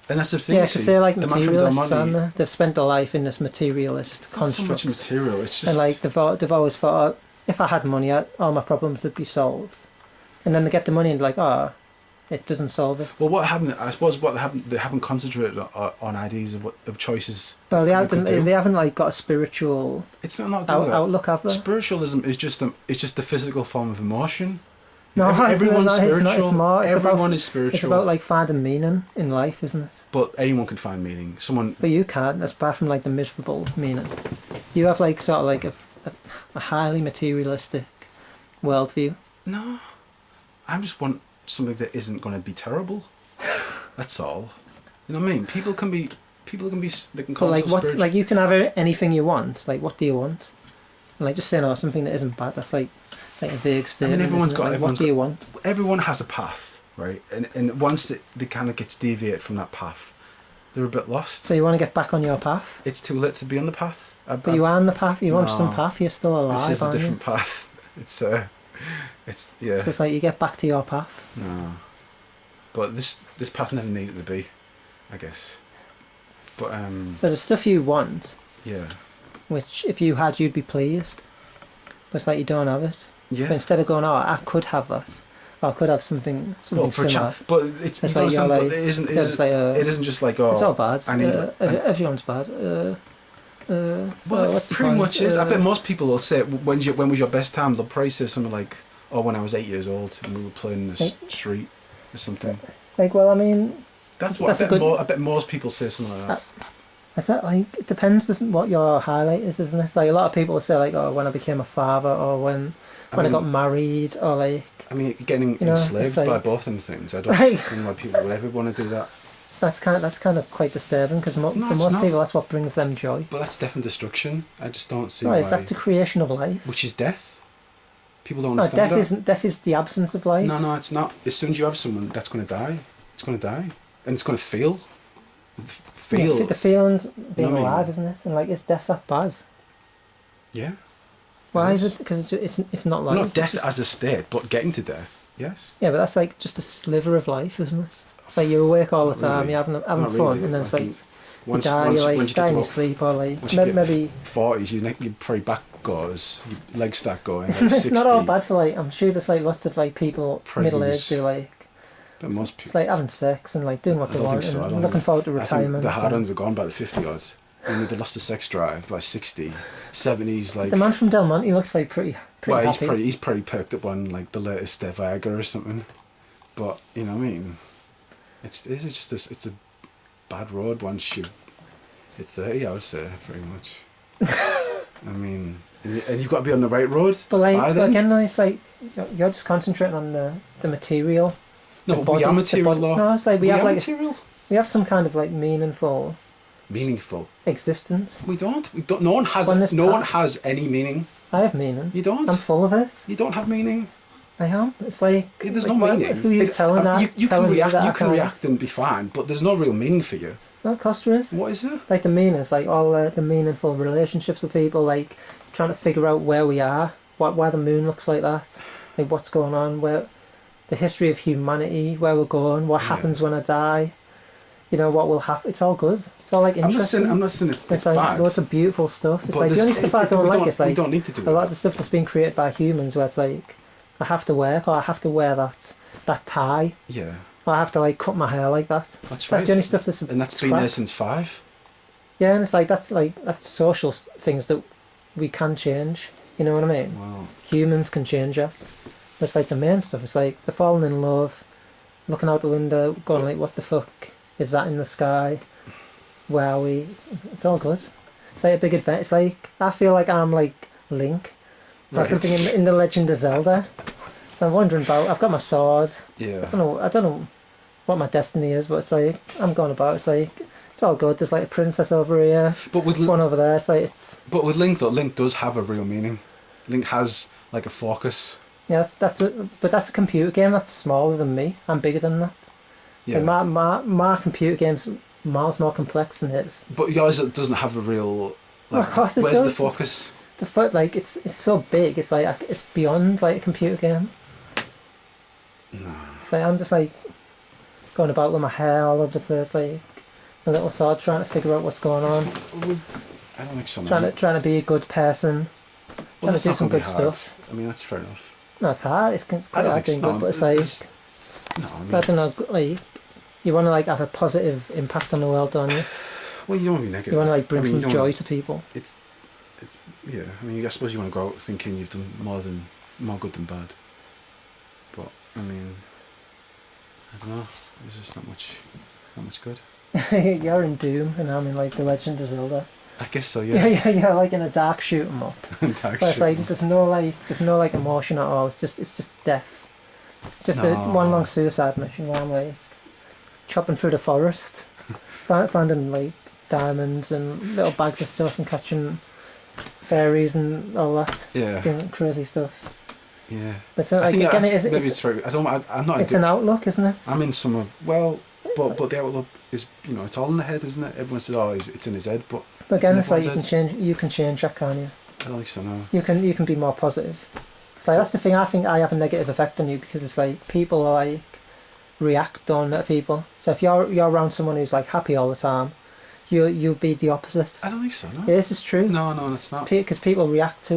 And that's the thing. Yeah, because they're like materialists, aren't they? They've spent their life in this materialist construct. Not so much material. It's just and like they've always thought, oh, if I had money, all my problems would be solved. And then they get the money and like, oh. It doesn't solve it. Well, what happened? I suppose they haven't concentrated on ideas of choices. Well, they haven't like got a spiritual. It's not outlook, have they? Spiritualism is just the physical form of emotion. No, everyone's spiritual. It's more. Everyone is spiritual. It's about like finding meaning in life, isn't it? But anyone can find meaning. But you can't. That's apart from like the miserable meaning. You have like sort of like a highly materialistic worldview. No, I just want something that isn't going to be terrible. That's all. You know what I mean? People can be. They can call like what? Spiritual. Like you can have anything you want. Like what do you want? And like just saying something that isn't bad. That's like it's like a vague statement. I mean, what do you want? Everyone has a path, right? And once they kind of gets deviate from that path, they're a bit lost. So you want to get back on your path? It's too late to be on the path. But you are on the path. You want some path. You're still alive. It's just a different path. It's yeah. So it's like you get back to your path. No, but this path never needed to be, I guess. But So the stuff you want. Yeah. Which if you had, you'd be pleased. But it's like you don't have it. Yeah. But instead of going, oh, I could have that. Or I could have something similar. But it's like it isn't just like it's all bad. Everyone's bad. Well, it pretty much is. I bet most people will say, when was your best time? They'll probably say something like, oh, when I was 8 years old and we were playing in the street. or something. Like, well, I mean, That's what I bet most people say something like that. Is that like, it depends what your highlight is, isn't it? Like a lot of people say like, oh, when I became a father, or when I got married, or like. I mean, getting enslaved by both them things. I don't understand why people would ever want to do that. That's kind of quite disturbing because for most people that's what brings them joy. But that's death and destruction. I just don't see why. That's the creation of life. Which is death. People don't understand that. Death is the absence of life. No, it's not. As soon as you have someone, that's going to die. It's going to die, and it's going to feel. Yeah, the feelings being alive, isn't it? And like, is death that bad? Yeah. Why is it? Because it's not like not death as a state, but getting to death. Yes. Yeah, but that's like just a sliver of life, isn't it? It's like you're awake all the time, you're having fun, really. And then it's like you die in your sleep, or like maybe 40s, your probably back goes, your legs start going. It's 60. Not all bad for like. I'm sure there's like lots of like people middle aged do like. But most people, it's like having sex and like doing what they want and looking forward to retirement. The hard ones are gone by the 50-odds. They lost the sex drive by 60, 70s. Like the man from Del Monte looks like pretty well, happy. He's pretty perked up on like the latest Viagra or something. But you know what I mean. It's a bad road once you hit 30. I would say pretty much. I mean, and you've got to be on the right road. But like again, it's like you're just concentrating on the material. No, we are material. No, it's like we have like material. We have some kind of like meaningful existence. We don't. No one has any meaning. I have meaning. You don't. I'm full of it. You don't have meaning. I am. It's like there's no meaning. Who are you telling that? You can react and be fine, but there's no real meaning for you. No, of course there is. What is there? Like the meaning is like all the meaningful relationships with people, like trying to figure out where we are, why the moon looks like that, like what's going on, where the history of humanity, where we're going, what happens when I die. You know what will happen. It's all good. It's all like interesting. I'm not saying it's like bad. Lots of beautiful stuff. It's like the only stuff I don't like is like we don't need to do a lot of the stuff that's been created by humans, where it's like I have to work or I have to wear that tie. Yeah. Or I have to like cut my hair like that. That's right. That's the only stuff that's been there since 5. Yeah, and it's like that's social things that we can change. You know what I mean? Wow. Humans can change us. It's like the main stuff. It's like the falling in love, looking out the window, going like, what the fuck is that in the sky? Where are we? It's all good. It's like a big adventure. It's like I feel like I'm like Link or something in the Legend of Zelda. So I'm wondering about. I've got my sword. Yeah. I don't know what my destiny is, but it's like I'm going about. It's like it's all good. There's like a princess over here, but with one over there. It's like it's. But with Link though, Link does have a real meaning. Link has like a focus. Yeah, that's a computer game. That's smaller than me. I'm bigger than that. Yeah. Like my computer game's miles more complex than his. But yours doesn't have a real. Like, of course it where's does. the focus? Like it's so big. It's like it's beyond like a computer game. No. It's like I'm just like going about with my hair all over the place, like a little sword, trying to figure out what's going on. I don't think so. Trying to be a good person. Well, trying to do some good stuff. I mean, that's fair enough. No, it's hard. It's quite hard doing good, but it's like. No, I mean, I don't know. Like, you want to like have a positive impact on the world, don't you? Well, you don't want to be negative. You want to like bring some joy to people. It's yeah. I mean, I suppose you want to go out thinking you've done more good than bad. But I mean, I don't know. There's just not much good. You're in Doom, and I'm in like the Legend of Zelda. I guess so. Yeah. Yeah, like in a dark shoot 'em up. But it's like there's no like emotion at all. It's just death. Just one long suicide mission where I'm like chopping through the forest, finding like diamonds and little bags of stuff and catching fairies and all that. Yeah. Doing crazy stuff. Yeah. But so, like, again, it's very. I'm not. It's an outlook, isn't it? I'm in some of but the outlook is it's all in the head, isn't it? Everyone says it's in his head, but again, it's like you can change that, can't you? I don't think so. No. You can be more positive. It's like that's the thing. I think I have a negative effect on you because it's like people are like react on at people. So if you're around someone who's like happy all the time, you'll be the opposite. I don't think so. No. This is true. No, it's not. Because people react to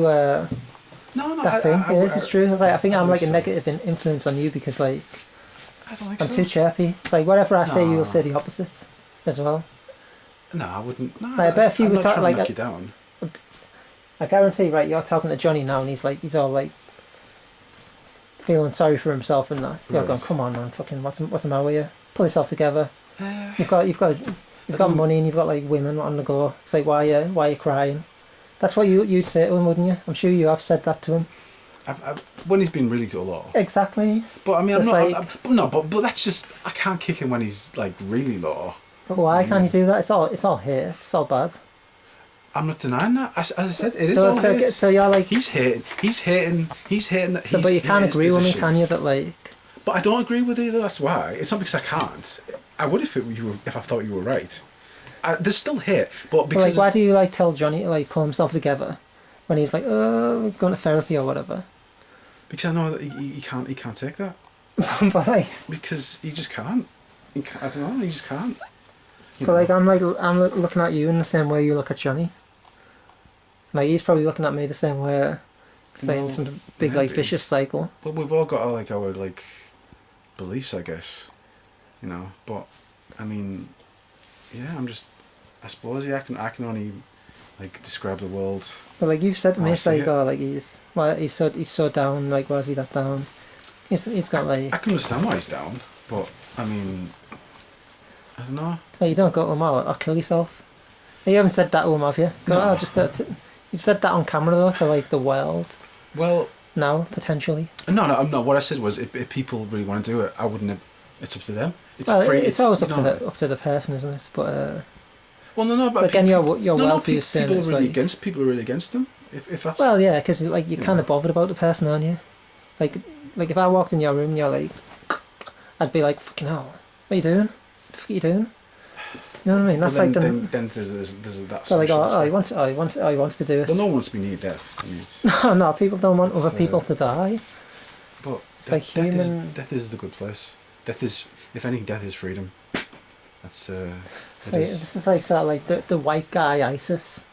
that thing. This is true. Like, I think I'm like a negative influence on you because like I don't think I'm too chirpy. It's like whatever I say, you'll say the opposite as well. No, I wouldn't. No, like, I bet if you were trying like to knock you down. I guarantee, right? You're talking to Johnny now, and he's all like feeling sorry for himself and that. You're Right. Mm. going, come on, man, fucking, what's the matter with you? Pull yourself together. Uh, You've got money and you've got like women on the go. It's like, why are you crying? That's what you'd say to him, wouldn't you? I'm sure you have said that to him. when he's been really low. Exactly. But I mean, So I'm it's not. like- but no, but that's just. I can't kick him when he's like really low. But why can't you do that? It's all hate. It's all bad. I'm not denying that. As I said, it is So, all so, hate. so you're like, He's hating. He's hating. He's hating that. so, but you can't in his agree with me, position. can you? That like, But I don't agree with you. That's why. It's not because I can't. I would if if I thought you were right. There's still hate, but but like, because why do you like tell Johnny to like pull himself together when he's like, oh, going to therapy or whatever? I know that he can't take that But like, because he just can't. I don't know. He just can't. You but like, know. I'm looking at you in the same way you look at Johnny. Like he's probably looking at me the same way, saying Well, some big like maybe. vicious cycle. But we've all got our like beliefs, I guess. You know. But I mean, yeah. I suppose yeah. I can only like describe the world. But like you said to me, I it's see like, it. oh, like he's so down. Like, why is he that down? He's got like, I can understand why he's down, but I mean, I don't know. you don't go to him, I'll kill yourself. You haven't said that to him, have you? No. You've said that on camera though to like the world. Well, Now potentially. no. What I said was, if people really want to do it, I wouldn't have. It's up to them. It's Well, free. it's always you up know. to the person, isn't it? But Well, no. But again, your worldview people, is saying people it's are really like, against. People are really against them. If that's well, yeah, because like you're You kind know. of bothered about the person, aren't you? Like if I walked in your room, and you're like, I'd be like, fucking hell, what are you doing? What the fuck are you doing? You know what I mean? Well, That's like then there's that. so like, social he aspect. wants to do it. Well, no one wants to be near death. I mean, it's, No, people don't want It's, other people to die. but It's like human. Death is the good place. Death is, if anything, death is freedom. That's it Like, is. this is like sort of like the white guy ISIS.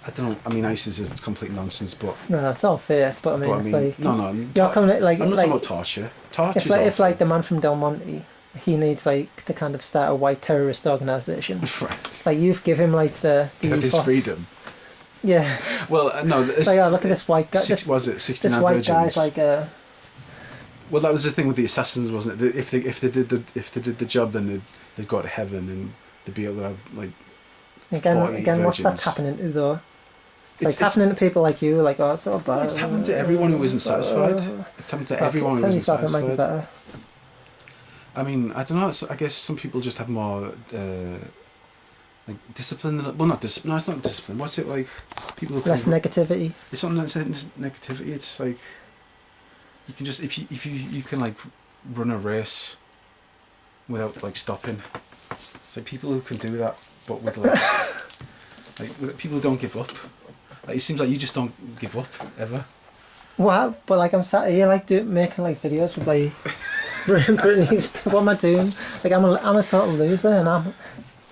I don't know. I mean, ISIS is complete nonsense, but No, it's all fake. But I mean, but I it's mean, like no. you're coming at, like I'm not like talking about torture. Torture is if like awful. the man from Del Monte, he needs like to kind of start a white terrorist organisation. Right. Like you've given him like the Death is ethos. freedom. Yeah. Well, no. It's like, oh, look at this white guy. Was it This 69 white virgins? guy's like Well, that was the thing with the assassins, wasn't it? If they did the job, then they'd go to heaven and they'd be able to have like. 40 again. What's that virgins. happening to though? It's Like happening to people like you, like, oh, it's all bad. It's happened to everyone who isn't satisfied. It's happened to everyone who Kill isn't yourself, it might be satisfied. better. I mean, I don't know. I guess some people just have more like discipline. Well, not discipline. No, it's not discipline. What's it like? People who Less negativity. It's not negativity. It's like you can just if you can like run a race without like stopping. It's like people who can do that, but with like with people who don't give up. Like it seems like you just don't give up ever. What? But like I'm sat here like making like videos with like Brittany's. What am I doing? Like I'm a total loser and I'm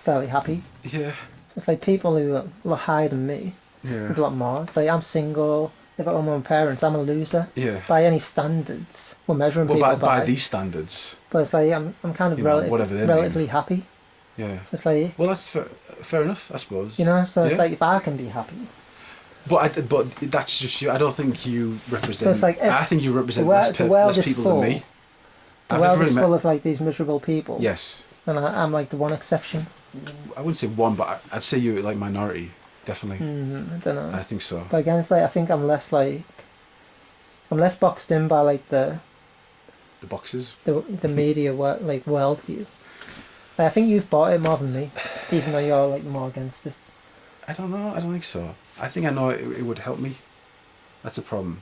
fairly happy. Yeah. So it's like people who are a lot higher than me, Yeah. with a lot more. It's like I'm single. Live at home with my parents. I'm a loser. Yeah. By any standards, we're measuring Well, people by these standards. But it's like I'm kind of You know, whatever they mean. relatively happy. Yeah. So it's like, Well, that's fair enough, I suppose. you know. So it's Yeah. like if I can be happy. But that's just you. I don't think you represent. So it's like I think you represent the world less is people full. than me. The I've world never is really full met. of like these miserable people. Yes, And I'm like the one exception. I wouldn't say one, but I'd say you're like minority, definitely. I don't know. I think so. But again, it's like I think I'm less boxed in by like the boxes. media worldview. Like, I think you've bought it more than me, even though you're like more against this. I don't know. I don't think so. I think I know it would help me. That's a problem.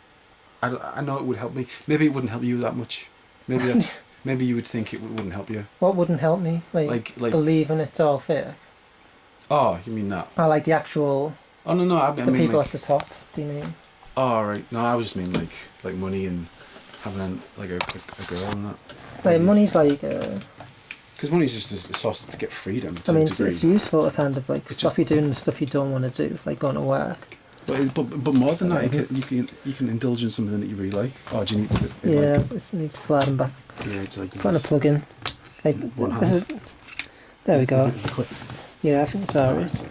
I know it would help me. Maybe it wouldn't help you that much. Maybe that's. Maybe you would think it wouldn't help you. What wouldn't help me? Like- believing it's all fair. Oh, you mean that? Or like the actual Oh no, I the mean people like. at the top. Do you mean? Oh right. No, I was just mean like money and having a girl and that. Like money's like. Because money's just a source to get freedom. To I mean, a degree. it's useful to kind of like It's stop just- you doing the stuff you don't want to do, like going to work. But more than that, you can indulge in something that you really like. Oh, do you need to? Yeah, Like, it needs sliding back. yeah, it's like Putting a plug in. Like One this hand. is. There we go. Is it quick? Yeah, I think it's alright.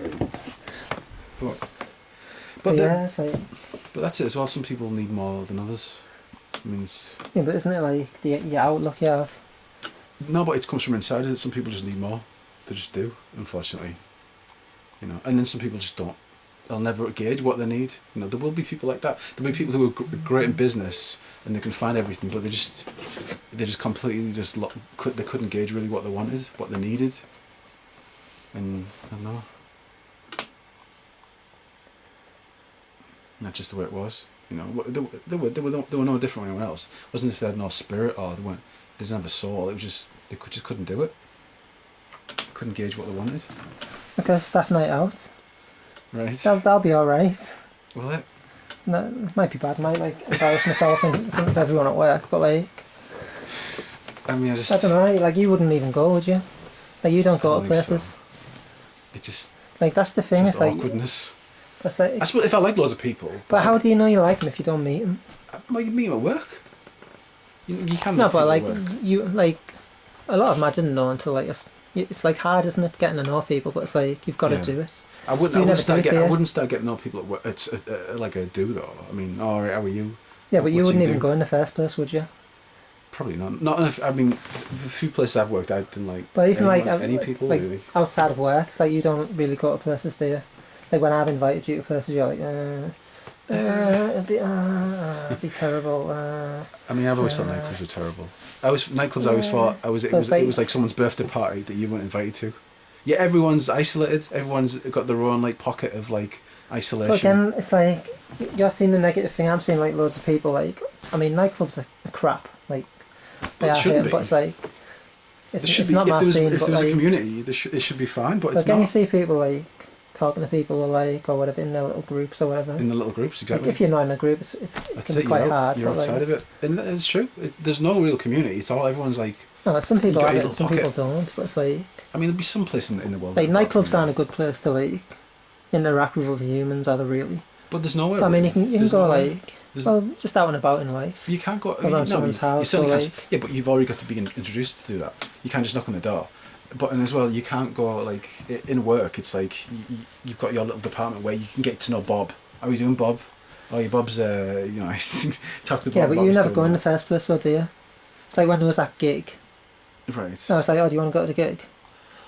But Yeah, it's like but that's it as well. Some people need more than others. I mean, it's... Yeah, but isn't it like the outlook you have? No, but it comes from inside. Some people just need more. They just do, unfortunately. You know, and then some people just don't. They'll never gauge what they need. You know, there will be people like that. There'll be people who are great in business and they can find everything, but they just completely they couldn't gauge really what they wanted, what they needed. And I don't know. And that's just the way it was. You know, they were no different from anyone else. It wasn't if they had no spirit or they didn't have a soul. It was just they just couldn't do it. Couldn't gauge what they wanted. Like a staff night out. Right. That'll be alright. Will it? No, it might be bad. I might like embarrass myself in front of everyone at work, but like... I mean, I don't know, like you wouldn't even go, would you? Like you don't go to places. So. It just... Like that's the thing, it's like... awkwardness. That's like... I suppose if I like loads of people... But how do you know you like them if you don't meet them? Well, you meet them at work. You can No, meet but like, at work. you, like... A lot of them I didn't know until like... It's like hard, isn't it, getting to know people, but it's like, you've got to do it. I wouldn't start getting to know people at work. It's like I do though. I mean, alright, how are you? Yeah, but you wouldn't even go in the first place, would you? Probably not. Not if, I mean, the few places I've worked, I didn't like. But even any people like really. Outside of work, it's like you don't really go to places, do you? Like when I've invited you to places, you're like, it'd be terrible. I mean, I've always thought nightclubs were terrible. I always thought it was like someone's birthday party that you weren't invited to. Yeah, everyone's isolated. Everyone's got their own like pocket of like isolation. But again, it's like you're seeing the negative thing. I'm seeing like loads of people like. I mean, nightclubs are crap. Like they are here, but it's like it's not my scene. If but there's like, a community, it should be fine. But it's again, not. you see people like talking to people or like or whatever in their little groups or whatever. In the little groups, exactly. Like if you're not in a group, it can be quite hard. You're outside of it, and it's true. There's no real community. It's all everyone's like. No, some people have it, some people don't. But it's like. I mean, there'll be some place in the world. Like nightclubs aren't a good place to like interact with other humans, are they really? But there's nowhere. I mean, you can go nowhere. Just out and about in life. You can't go around someone's house. You certainly can't. Yeah, but you've already got to be introduced to do that. You can't just knock on the door. But and as well, you can't go like in work. It's like you've got your little department where you can get to know Bob. How are you doing, Bob? Oh, yeah, Bob's I talk to Bob. Yeah, but you never go in the first place, so do you? It's like when there was that gig. Right. I was like, oh, do you want to go to the gig?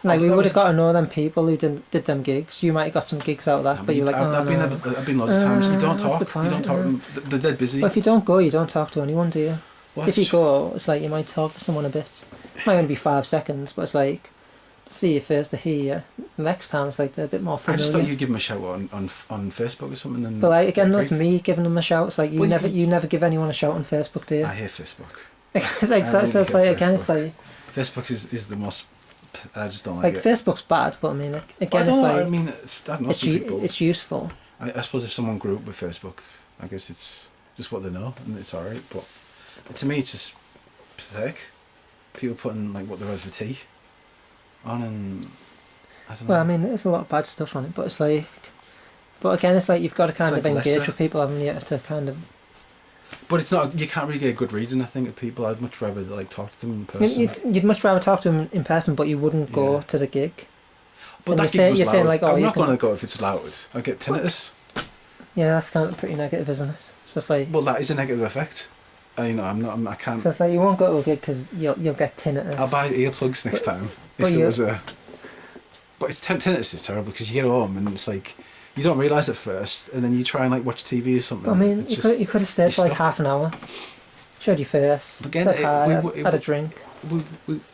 Like we would have got to know them people who did them gigs. You might have got some gigs out of that, but you're like, I've been loads of times. You don't talk. You don't talk to them. They're dead busy. Well, if you don't go, you don't talk to anyone, do you? Well, if you go, it's like you might talk to someone a bit. It might only be 5 seconds, but it's like to see you first, to hear you. Next time, it's like they're a bit more familiar. I just thought you'd give them a shout on Facebook or something. And but like again, that's me giving them a shout. It's like you never give anyone a shout on Facebook, do you? I hate Facebook. It's like so it's like again, it's like Facebook is the most. I just don't like it. Facebook's bad, but I mean, again, it's like I mean, I don't know. It's useful. I suppose if someone grew up with Facebook, I guess it's just what they know, and it's alright. But to me, it's just pathetic. People putting like what they're had for tea on, and I don't know. Well, I mean, there's a lot of bad stuff on it, but it's like, but again, it's like you've got to kind of engage with people, haven't you, to kind of. But it's not. You can't really get a good reading, I think, of people. I'd much rather like talk to them in person. You'd much rather talk to them in person, but you wouldn't go to the gig. But that gig was loud. I'm not going to go if it's loud. I get tinnitus. Yeah, that's kind of pretty negative, isn't it? So it's like. Well, that is a negative effect. I can't. So it's like you won't go to a gig because you'll get tinnitus. I'll buy earplugs next time if there was a. But tinnitus is terrible because you get home and it's like. You don't realise at first, and then you try and like watch TV or something. I mean, you could have stayed for like half an hour, showed your face, said hi, had a drink. We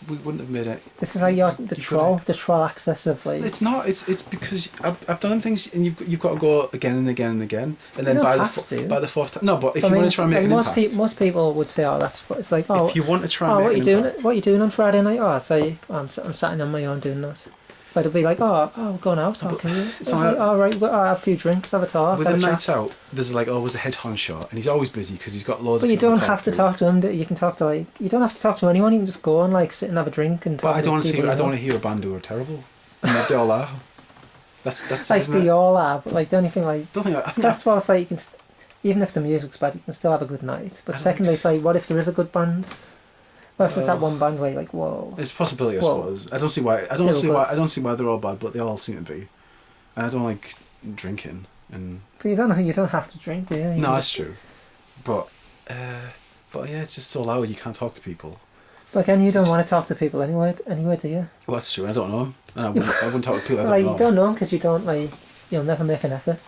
wouldn't have made it. This is like the troll access of like. It's not. It's because I've done things, and you've got to go again and again and again, and then by the fourth time. No, but if you want to try and make an impact, most people would say, "Oh, that's what it's like." Oh, if you want to try and make an impact, what are you doing on Friday night? Oh, I'd say I'm sitting on my own doing that. But it'll be like, oh, we're going out. Can you? All right, I'll have a few drinks, have a talk. With the nights out, there's like always a head honcho, and he's always busy because he's got loads. But of you don't have to talk to him. You can talk to you don't have to talk to anyone. You can just go and like sit and have a drink and. But I don't want to hear a band who are terrible. And they all are. That's like they all are, but like the only thing like. I think first of all, it's like you can, even if the music's bad, you can still have a good night. But secondly, it's like, what if there is a good band? Well, if there's that one band where you're like, whoa. It's a possibility, I suppose. I don't see why they're all bad, but they all seem to be. And I don't like drinking. But you don't have to drink, do you? No, that's true. But But yeah, it's just so loud you can't talk to people. But again, you don't want to talk to people anyway, do you? Well, that's true. I don't know them, and I wouldn't talk to people I don't like know. you don't know them because you don't like. You'll never make an effort.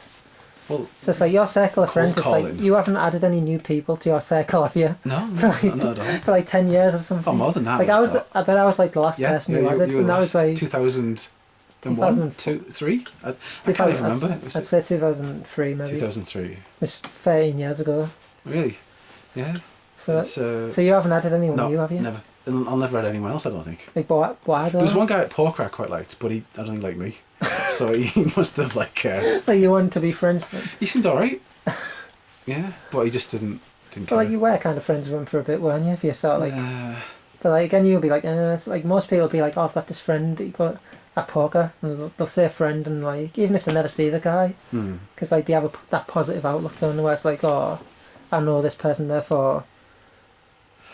Well, so it's like your circle of friends. It's like you haven't added any new people to your circle, have you? No, like, not at all. For like 10 years or something. Oh, more than that. Like I bet I was like the last person who added, and that was like 2001, 2003. I can't even remember. I'd say 2003 maybe. 2003. Which is 13 years ago. Really? Yeah. So so you haven't added anyone new, have you? Never. I'll never add anyone else, I don't think. Like why though? There was one guy at poker I quite liked, but I don't think liked me. So he must have like. Like you wanted to be friends with him. He seemed alright. Yeah, but he just didn't care. But like you were kind of friends with him for a bit, weren't you? If you sort of like. But like again, you'll be like, it's like most people will be like, oh, I've got this friend that you got at poker, and they'll say friend, and like even if they never see the guy, because like they have that positive outlook, don't they? Where it's like, oh, I know this person, therefore.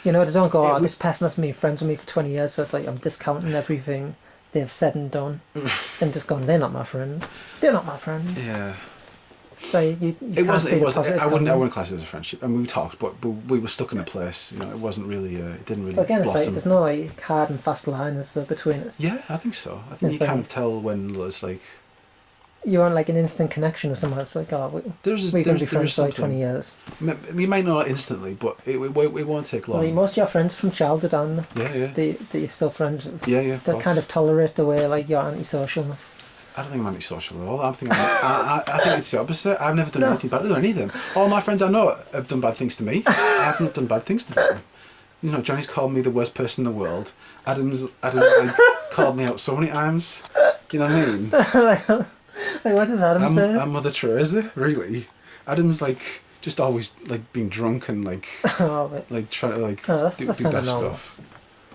You know, they don't go, oh, this person has been friends with me for 20 years, so it's like I'm discounting everything they've said and done, and just going, they're not my friend. They're not my friend. Yeah. So you it wasn't. I comment. wouldn't class it as a friendship. I mean, we talked, but we were stuck in a place. You know, it wasn't really. It didn't really. But again, blossom. it's like there's no like hard and fast lines between us. Yeah, I think so. I think you kind of tell when it's like. You want like an instant connection with someone. It's like, oh, we're going to be friends for like 20 years. You might not instantly, but it won't take long. Well, most of your friends from childhood, aren't they? Yeah. That you're still friends with. Yeah. They kind of tolerate the way like your antisocialness. I don't think I'm antisocial at all. I think it's the opposite. I've never done anything bad to any of them. All my friends I know have done bad things to me. I haven't done bad things to them. You know, Johnny's called me the worst person in the world. Adam's like, called me out so many times. You know what I mean? Like what does Adam say? I'm Mother Teresa, really. Adam's like just always like being drunk and like like trying to like do bad stuff.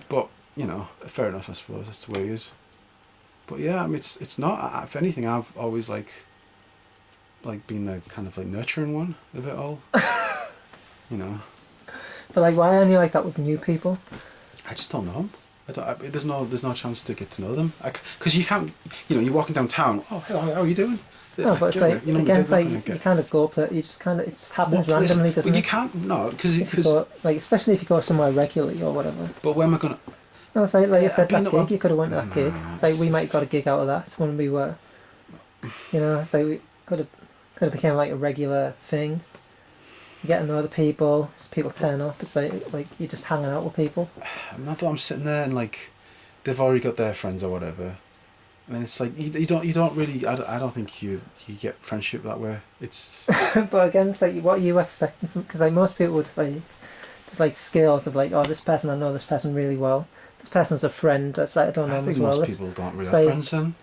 But you know, fair enough, I suppose. That's the way he is. But yeah, I mean, it's not. If anything, I've always like been the kind of like nurturing one of it all. You know. But like, why aren't you like that with new people? I just don't know. There's no chance to get to know them. Because you can't. You know, you're walking downtown. Oh, hello, how are you doing? No, but it's like, again, it's like you kind of go up there, you just kind of, it just happens randomly, doesn't it? You can't, no, because like, especially if you go somewhere regularly or whatever. But when am I going to... No, it's like you said, that gig, you could have went to that gig. It's like we might have got a gig out of that when we were, you know, it's like we could have become like a regular thing. You get to know the people, people turn up, it's like you're just hanging out with people. Not that I'm sitting there and like, they've already got their friends or whatever. I mean, it's like you don't really. I don't think you get friendship that way. It's. But again, it's like what are you expecting from? Because like most people would like, just like skills of like, oh, this person, I know this person really well. This person's a friend. It's like I don't know them as well. I think most people don't really have friends then.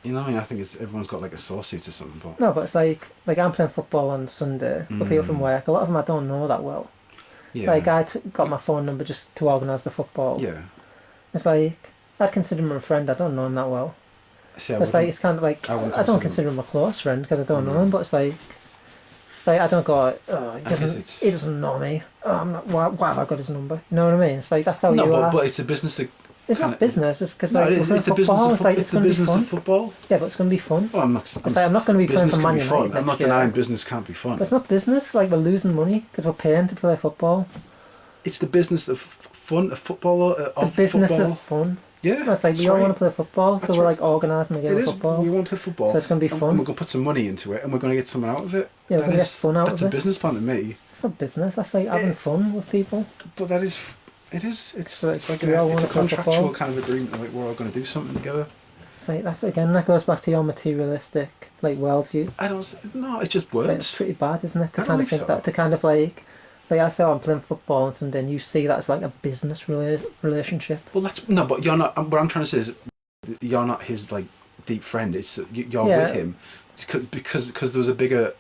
You know what I mean? I think everyone's got like associates or something. But no, but it's like I'm playing football on Sunday with people from work. A lot of them I don't know that well. Yeah. Like I got my phone number just to organise the football. Yeah. It's like. I'd consider him a friend. I don't know him that well. See, it's like it's kind of like I don't consider him a close friend because I don't know him. But it's like I don't go. Oh, he doesn't know me. Oh, I'm not. Why have I got his number? You know what I mean? It's like that's how you are. No, but it's a business. It's not business. It's because it's the business of football. It's the business of football. Yeah, but it's going to be fun. Well, I'm not. I'm not going to be playing for Man United. I'm not denying business can't be fun. But it's not business. Like we're losing money because we're paying to play football. It's the business of fun, of football, the business of fun. Yeah, it's like we all want to play football, so we're like organising a game of football. We want to play football, so it's going to be fun. And we're going to put some money into it, and we're going to get something out of it. Yeah, we're going to get fun out of it. That's a business plan to me. It's not business. That's like having fun with people. But that is, it is. It's like it's a contractual kind of agreement. Like we're all going to do something together. It's like that goes back to your materialistic like worldview. I don't. No, it's just words. It's pretty bad, isn't it? To kind of think that, to kind of like I say, I'm playing football and something, you see that as like a business relationship. Well, that's no, but you're not. What I'm trying to say is, you're not his like deep friend. It's you're with him, because there was a bigger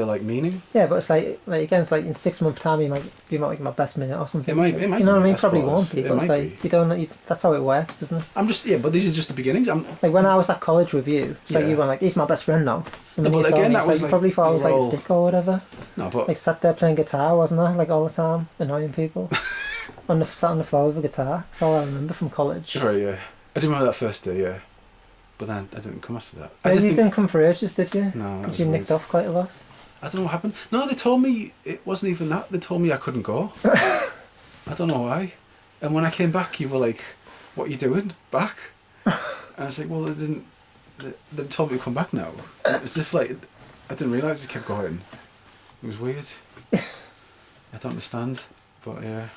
like meaning. Yeah, but it's like again, it's like in 6 months' time, you might be like my best mate or something. It might. You know what I mean? Probably won't be. But it's like you don't. That's how it works, doesn't it? I'm just but these are just the beginnings. Like when I was at college with you, it's like you were like, he's my best friend now. And then again, that was like, probably thought I was like a dick or whatever. No, but like sat there playing guitar, wasn't I? Like all the time, annoying people. Sat on the floor with a guitar. That's all I remember from college. Right, yeah. I do remember that first day, yeah. But then I didn't come after that. Maybe you didn't come for ages, did you? No. Because you nicked off quite a lot. I don't know what happened. No, they told me it wasn't even that. They told me I couldn't go. I don't know why. And when I came back, you were like, "What are you doing back?" And I was like, "Well, they didn't. They told me to come back now." As if like I didn't realise it kept going. It was weird. I don't understand, but yeah.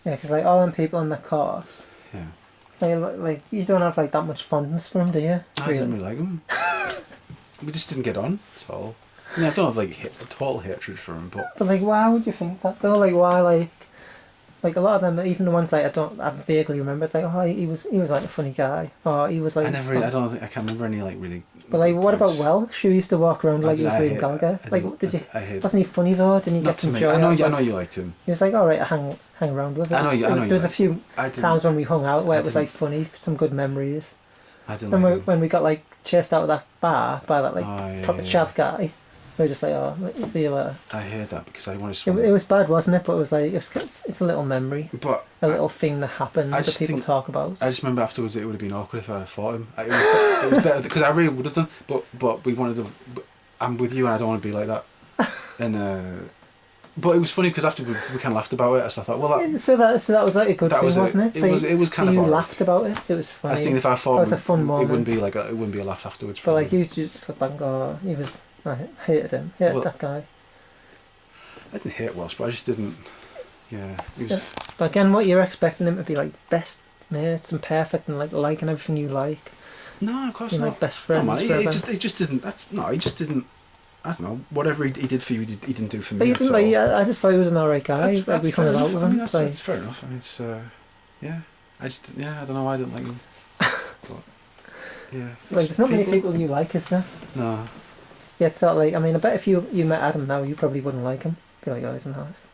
Yeah, because like all them people on the course. Yeah. Like you don't have like that much fondness for them, do you? I didn't really like him. We just didn't get on. That's all. I mean, I don't have like a total hatred for him, but. But like, why would you think that though? Like, why like a lot of them, even the ones like I vaguely remember. It's like, oh, he was like a funny guy, or he was like. I can't remember any like really. But like, what points. about Welsh? Who used to walk around like he was Liam Gallagher? Like, did you? Wasn't he funny though? Didn't he get some joy? I know you liked him. He was like, all right, I hang around with us. There was a few times when we hung out where it was like funny, some good memories. I didn't. And when we got like chased out of that bar by that like proper chav guy. We were just like, oh, see you later. I heard that because I wanted to swim. It was bad, wasn't it? But it was like, it's a little memory. But a little thing that happened that people talk about. I just remember afterwards it would have been awkward if I had fought him. It was better, because I really would have done, but we wanted to, I'm with you and I don't want to be like that. And, but it was funny because after we kind of laughed about it, so I thought, well... So that was like a good thing, wasn't it? It was kind of you right. laughed about it, so it was funny. I think if I fought it was a fun moment. It wouldn't be a laugh afterwards. But like you just look back and go, I hated him. That guy. I didn't hate Welsh, but I just didn't. Yeah, he was. But again, what you're expecting him to be like best mates and perfect and like liking everything you like. No, of course not. Like best friends. No, man, he just didn't. He just didn't. I don't know. Whatever he did for you, he didn't do for me. I just thought he was an alright guy. That's we found out with him. That's fair enough. I mean, it's yeah. I don't know why I didn't like him. But yeah. Like, there's not many people you like, is there? No. Yeah, it's sort of like, I mean, I bet if you met Adam now, you probably wouldn't like him. Be like, oh, he's nice.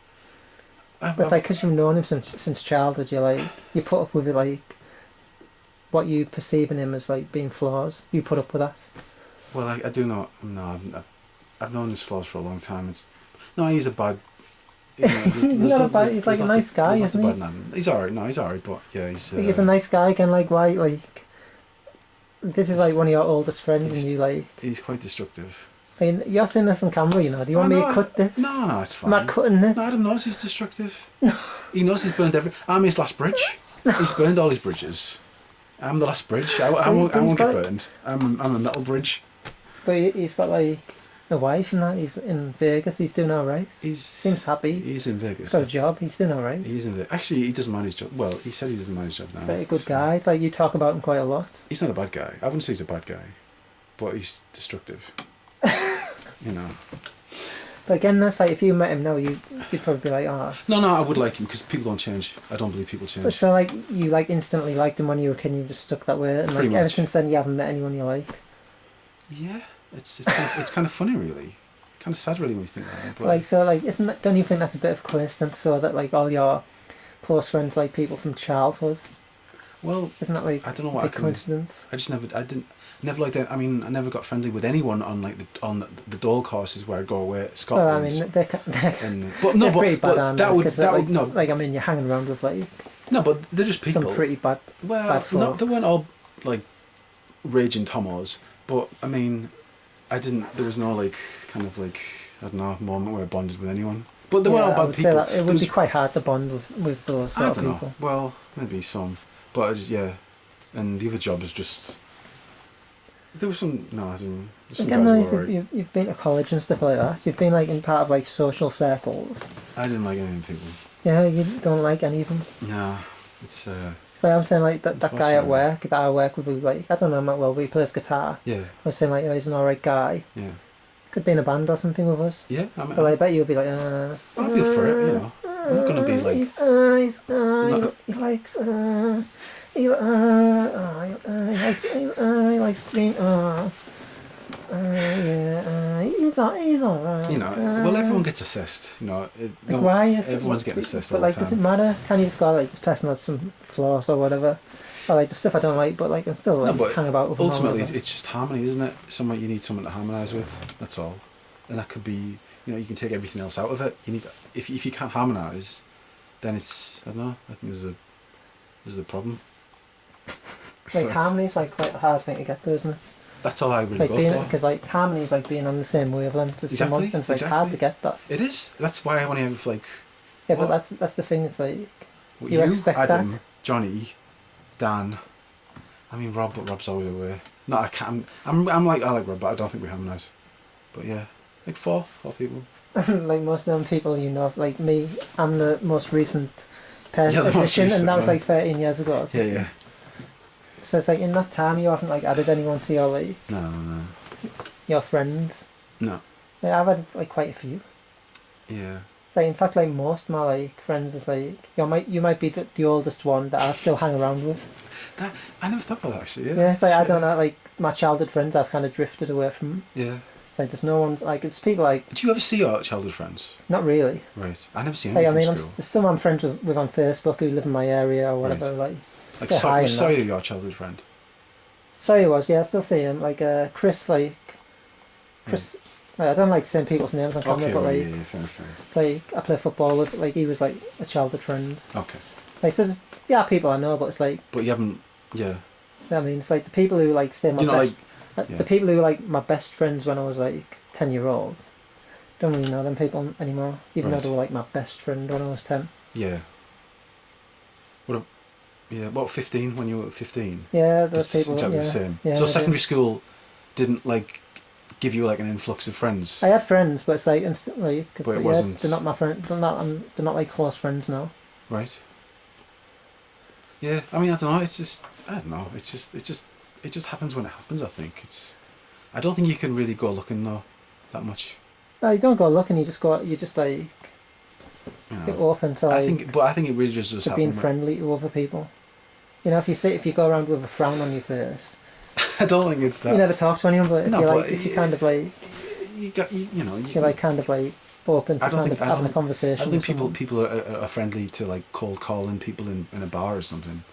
But it's like, because you've known him since childhood, you put up with it, like, what you perceive in him as, like, being flaws. You put up with that. Well, I do not. No, I've known his flaws for a long time. He's a bad... He's not bad, he's like a nice guy, isn't he? He's alright, but yeah, he's a nice guy, again, like, why, like... This is, like, one of your oldest friends, and you, like... He's quite destructive. I mean, you're seeing this on camera, Do you want me to cut this? No, it's fine. I'm not cutting this. No, Adam knows he's destructive. He knows he's burned I'm his last bridge. He's burned all his bridges. I'm the last bridge. I won't get burned. I'm a metal bridge. But he's got, like, a wife and that. He's in Vegas. He's doing alright. Seems happy. He's in Vegas. He's got a job. He's doing alright. He's in Vegas. Actually, he doesn't mind his job. Well, he said he doesn't mind his job now. He's like a good guy. It's like you talk about him quite a lot. He's not a bad guy. I wouldn't say he's a bad guy. But he's destructive. But again, that's like, if you met him now, you'd probably be like, oh. No, I would like him because people don't change. I don't believe people change. But so like, you like instantly liked him when you were a kid and you just stuck that way, and like ever since then you haven't met anyone you like. Yeah, it's kind of funny, really. Kind of sad, really, when you think about it. But like, so like, don't you think that's a bit of a coincidence? So that like all your close friends, like people from childhood. Well, isn't that like I don't know what a coincidence? Never like that. I mean, I never got friendly with anyone on like the Dole courses where I'd go away to Scotland. Well, I mean, they're pretty bad, aren't they? No. Like, I mean, you're hanging around with like. No, but they're just people. Some pretty bad. Well, bad no, they weren't all like raging tomos, but I mean, there was no like kind of like, I don't know, moment where I bonded with anyone. But they weren't all bad I would people. Say that it would be quite hard to bond with those sort of people. Well, maybe some, but I just, and the other job is just. There was some. No, I didn't. Again, you've been to college and stuff like that. You've been like in part of like social circles. I didn't like any of the people. Yeah, you don't like any of them. No, it's. So I'm saying like that guy at work that I work with, like, I don't know him that well, but he plays guitar. Yeah. I was saying like, oh, he's an alright guy. Yeah. Could be in a band or something with us. Yeah, but I bet you'll be like, I'll be up for it, I'm not gonna be like. He likes. He likes green. He's alright. Well, everyone gets assessed. Why is everyone's getting assessed? But all like, the time. does it matter? Can you just go like, this person has some flaws or whatever? Or like the stuff I don't like, but like I'm still like hang about with them. Ultimately, it's just harmony, isn't it? You need someone to harmonise with. That's all. And that could be, you can take everything else out of it. You need if you can't harmonise, then it's, I don't know. I think there's a problem. Like harmony is like quite a hard thing to get, though, isn't it? That's all I really Like go being, for. because like harmony is like being on the same wavelength as someone, and it's like hard to get that. It is. That's why I want to have like. Yeah, but that's the thing. It's like you you expect Adam, that. Johnny, Dan. I mean Rob, but Rob's always away. No, I can't. I'm like I like Rob, but I don't think we harmonise. But yeah, like four people. Like most of them people, you know, like me, I'm the most recent Yeah, the most addition, recent and that was one. like 13 years ago. So, Yeah. so it's like in that time you haven't like added anyone to your like No. your friends. No. Like, I've added like quite a few. Yeah. Like in fact, like most of my like friends is like you might be the oldest one that I still hang around with. That I never thought about that actually. Yeah. Yeah, it's like I don't know, like my childhood friends I've kind of drifted away from. Yeah. It's like there's no one like it's people like Do you ever see your childhood friends? not really. Right. I never see Like I anyone mean, from school. there's some I'm friends with on Facebook who live in my area or whatever. Right. Like Like say hi and Sawyer, that. your childhood friend. So he was, yeah, I still see him. Like Chris, like Chris. Like, I don't like saying people's names on camera, Okay. but Right, like yeah, fair. like I play football with. Like he was like a childhood friend. Okay. Like so, yeah, people I know, but it's like But you haven't. Yeah. I mean, it's like the people who like say my You know, best. like. Yeah. The people who were like my best friends when I was like 10-year-olds. Don't really know them people anymore, even Right. though they were like my best friend when I was 10. Yeah. What 15 when you were 15? Yeah, those It's people. exactly Yeah, the same. yeah, So they secondary did. school didn't like give you like an influx of friends. I had friends, but it's like instantly. But it yes, wasn't- they're not my friend. They're not like close friends now. Right. Yeah, I mean I don't know. It's just I don't know. It just happens when it happens. I think it's. I don't think you can really go looking though, that much. No, you don't go looking. You just go. You just like You get know. open to I like think it really just does to happen. being friendly to other people. You know, if you go around with a frown on your face, I don't think it's that. you never talk to anyone. But if No, you but like, if you kind of like, you're like kind of like open to I don't kind think- of I having a don't- conversation. I don't think with people someone. are friendly to like cold calling people in a bar or something.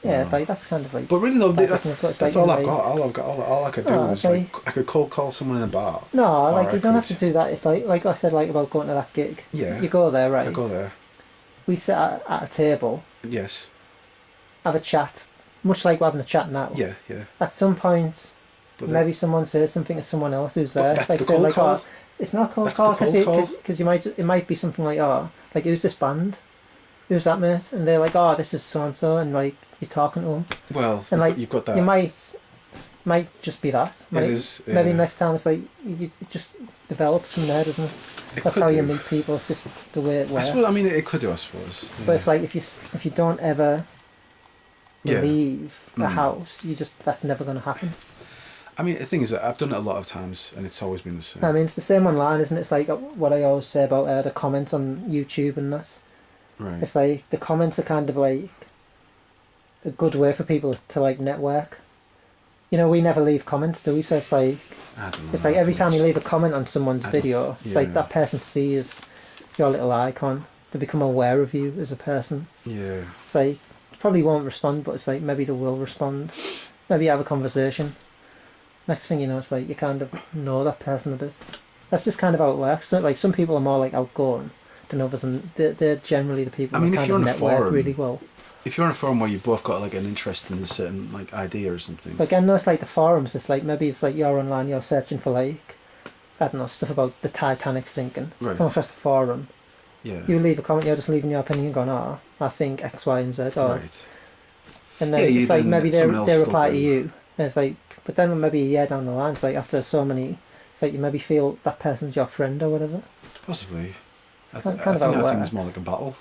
Yeah, it's No. like that's kind of like. But really, no, That that's doesn't look that's like all I've really- got. All I could do Oh, is okay. like I could cold call someone in a bar. No, Or like I you don't have could- to do that. It's like I said, like about going to that gig. Yeah. You go there, right? I go there. We sit at a table, Yes. have a chat, much like we're having a chat now. Yeah. At some point, But maybe someone says something to someone else who's But there. that's like the say, cold like, call? oh, it's not cold That's call the cold call? because it might be something like, oh, like who's this band? Who's that mate? And they're like, oh, this is so and so, and like you're talking to them, well, and like you've got that. you might just be that. It Might- is. Yeah. Maybe next time it's like it just develops from there, doesn't it? It That's could how you do. meet people. It's just the way it I works. suppose. I mean, it could do. I suppose. Yeah. But if you don't ever Yeah. leave the Mm. house, that's never going to happen. I mean, the thing is that I've done it a lot of times, and it's always been the same. I mean, it's the same online, isn't it? It's like what I always say about the comments on YouTube and that. Right. It's like the comments are kind of like a good way for people to like network. You know, we never leave comments, do we? So it's like I don't know. it's like I every think time you it's- leave a comment on someone's I don't- video, it's yeah. like that person sees your little icon to become aware of you as a person. Yeah. It's like probably won't respond, but it's like maybe they will respond. Maybe you have a conversation. Next thing you know, it's like you kind of know that person a bit. That's just kind of how it works. So, like some people are more like outgoing than others, and they're generally the people I mean, that if kind you're of on a network forum- really well. If you're on a forum where you've both got like an interest in a certain like idea or something. But again, no, it's like the forums. It's like maybe it's like you're online, you're searching for like I don't know stuff about the Titanic sinking. Right. Come across a forum, Yeah. you leave a comment. You're just leaving your opinion, going, "Oh, I think X, Y, and Z." Or, Right. And then Yeah, you it's like then maybe let they someone else reply to filter. you, and it's like, but then maybe a year down the line, it's like after so many, it's like you maybe feel that person's your friend or whatever. Possibly. I kind think of how it that thing's works. more like a battle.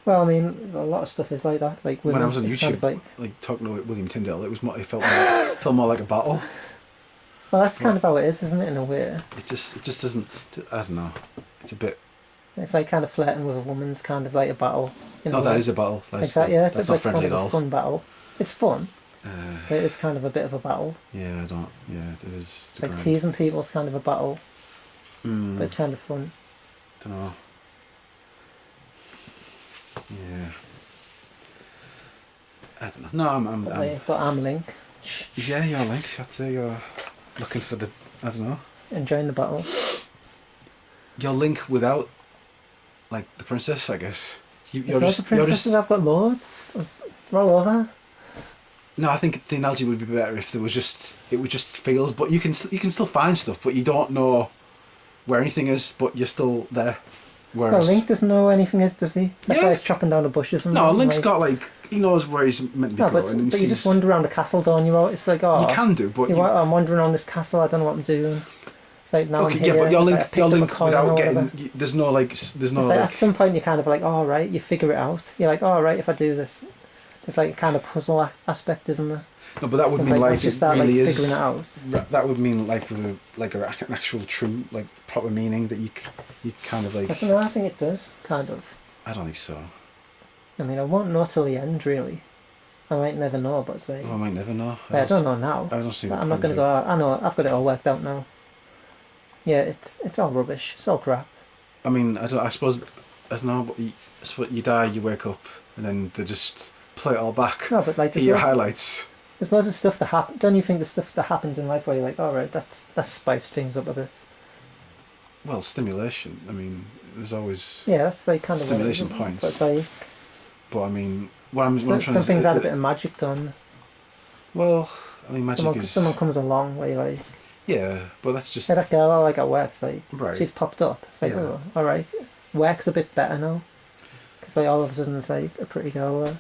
Well, I mean, a lot of stuff is like that. Like When I was on it's kind YouTube, of like talking to William Tyndale, it felt more like a battle. well, that's kind of how it is, isn't it? In a way, It just doesn't. I don't know. It's a bit. it's like kind of flirting with a woman's kind of like a battle. No, that is a battle. That's, Exactly. Yeah, that's it's not like friendly kind at of all. a fun battle. It's fun. Uh, But it's kind of a bit of a battle. yeah, I don't. Yeah, it is. It's like teasing people is kind of a battle, but Mm, it's kind of fun. don't know. Yeah. I don't know. No, But I'm Link. yeah, you're Link. I'd say you're looking for the. I don't know. Enjoying the battle. You're Link without, like the princess, I guess. You're There's lots just. of You're princesses. just. I've got loads. They're all over. No, I think the analogy would be better if it was just feels, but you can still find stuff, but you don't know where anything is, but you're still there. Whereas, well, Link doesn't know where anything is, does he? That's why he's chopping down the bushes. And no, that, Link's like, got like he knows where he's meant to be going. And but you just wander around the castle, don't you? It's like, oh, you can do, but I'm wandering around this castle. I don't know what I'm doing. It's like now okay, I'm here. yeah, but your Link like, without getting there's no like it's like at some point you're kind of like, oh right, you figure it out. You're like, oh right, if I do this, there's like a kind of puzzle aspect, isn't there? No, but that would mean like, life you start, really like, is. figuring it out. That would mean life with an actual true like proper meaning that you kind of like. I don't know. I think it does kind of. I don't think so. I mean, I won't know till the end, really. I might never know, but it's like. Oh, I might never know. I don't know now. I don't see. I'm not going to go. I know. I've got it all worked out now. Yeah, it's all rubbish. It's all crap. I mean, I suppose, I don't know. But you die, you wake up, and then they just play it all back. No, but like your highlights. There's loads of stuff that happen. Don't you think the stuff that happens in life where you're like, all right, that's spiced things up a bit? Well, stimulation. I mean, there's always that's like kind of stimulation points. But it's like, I mean, what I'm trying to say, some things add a bit of magic done. Well, I mean, magic is someone comes along where you're like, yeah, but that's just that girl I like at work. It's like right. She's popped up. It's like, oh, all right, work's a bit better now, because like all of a sudden it's like a pretty girl there.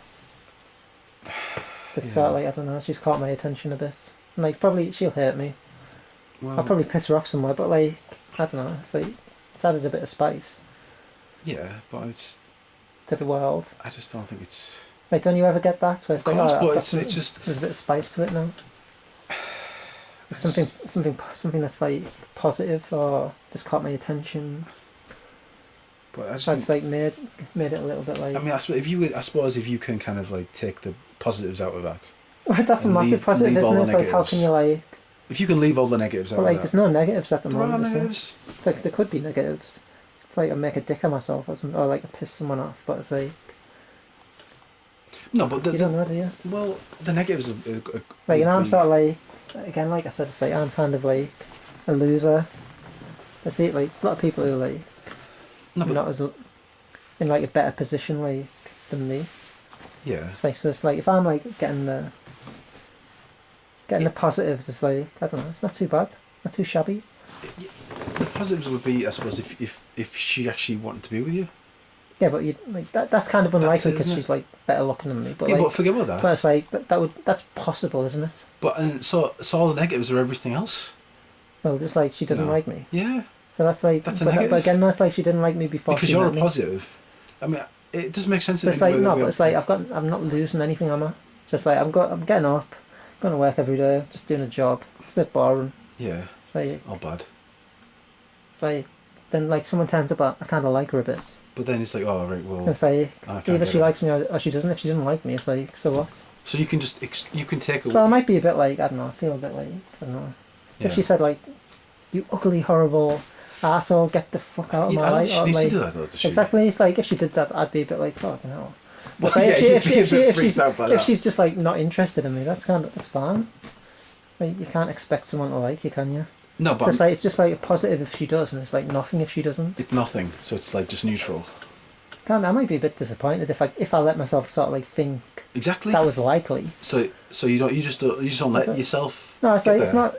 It's sort of like, I don't know, she's caught my attention a bit. And like, probably she'll hurt me. Well, I'll probably piss her off somewhere, but like, I don't know, it's like, it's added a bit of spice. Yeah, but it's... to the world. I just don't think it's... Like, don't you ever get that? Where it's like, but it's just... There's a bit of spice to it now. It's something that's like positive, or just caught my attention. But I just that's like made it a little bit like... I mean, I suppose if you can kind of like take the positives out of that. That's a massive positive, isn't it? It's like, how can you like... If you can leave all the negatives out of that. There's no negatives at the moment. There are negatives. Like, there could be negatives. It's like I make a dick of myself or something, or like I piss someone off, but it's like... No, but you don't know, do you? Well, the negatives are like, you know, I'm sort of like... Again, like I said, it's like I'm kind of like a loser. I see it like there's a lot of people who are like not as in like a better position like than me. Yeah. It's like, so it's like if I'm like getting the positives, it's like, I don't know, it's not too bad, not too shabby. The positives would be, I suppose, if she actually wanted to be with you. Yeah, but you like that's kind of unlikely because she's like better looking than me. But yeah, like, but forget about that. But it's like that's possible, isn't it? But so all the negatives are everything else. Well, just like she doesn't like me. Yeah. So that's like that's a negative. But again, that's like she didn't like me before. Because you're a positive. I mean, it doesn't make sense. But it's like no, but it's like I'm not losing anything, am I? Just like I'm getting up, going to work every day, just doing a job. It's a bit boring. Yeah. It's like, it's all bad. It's like then like someone turns up, I kind of like her a bit. But then it's like, oh right, well. It's like either she likes me or she doesn't. If she doesn't like me, it's like, so what? So you can just take a. Well, it might be a bit like, I don't know. I feel a bit like, I don't know. Yeah. If she said like, "You ugly, horrible arsehole, get the fuck out of my life," she needs to do that though, does she? Exactly. It's like if she did that, I'd be a bit like, fucking hell. Well, like, yeah, if she's just like not interested in me, that's fine. Like, you can't expect someone to like you, can you? No, but it's just like a positive if she does, and it's like nothing if she doesn't. It's nothing, so it's like just neutral. I might be a bit disappointed if I let myself sort of like think exactly that was likely. So you just don't let yourself. No, it's like it's not.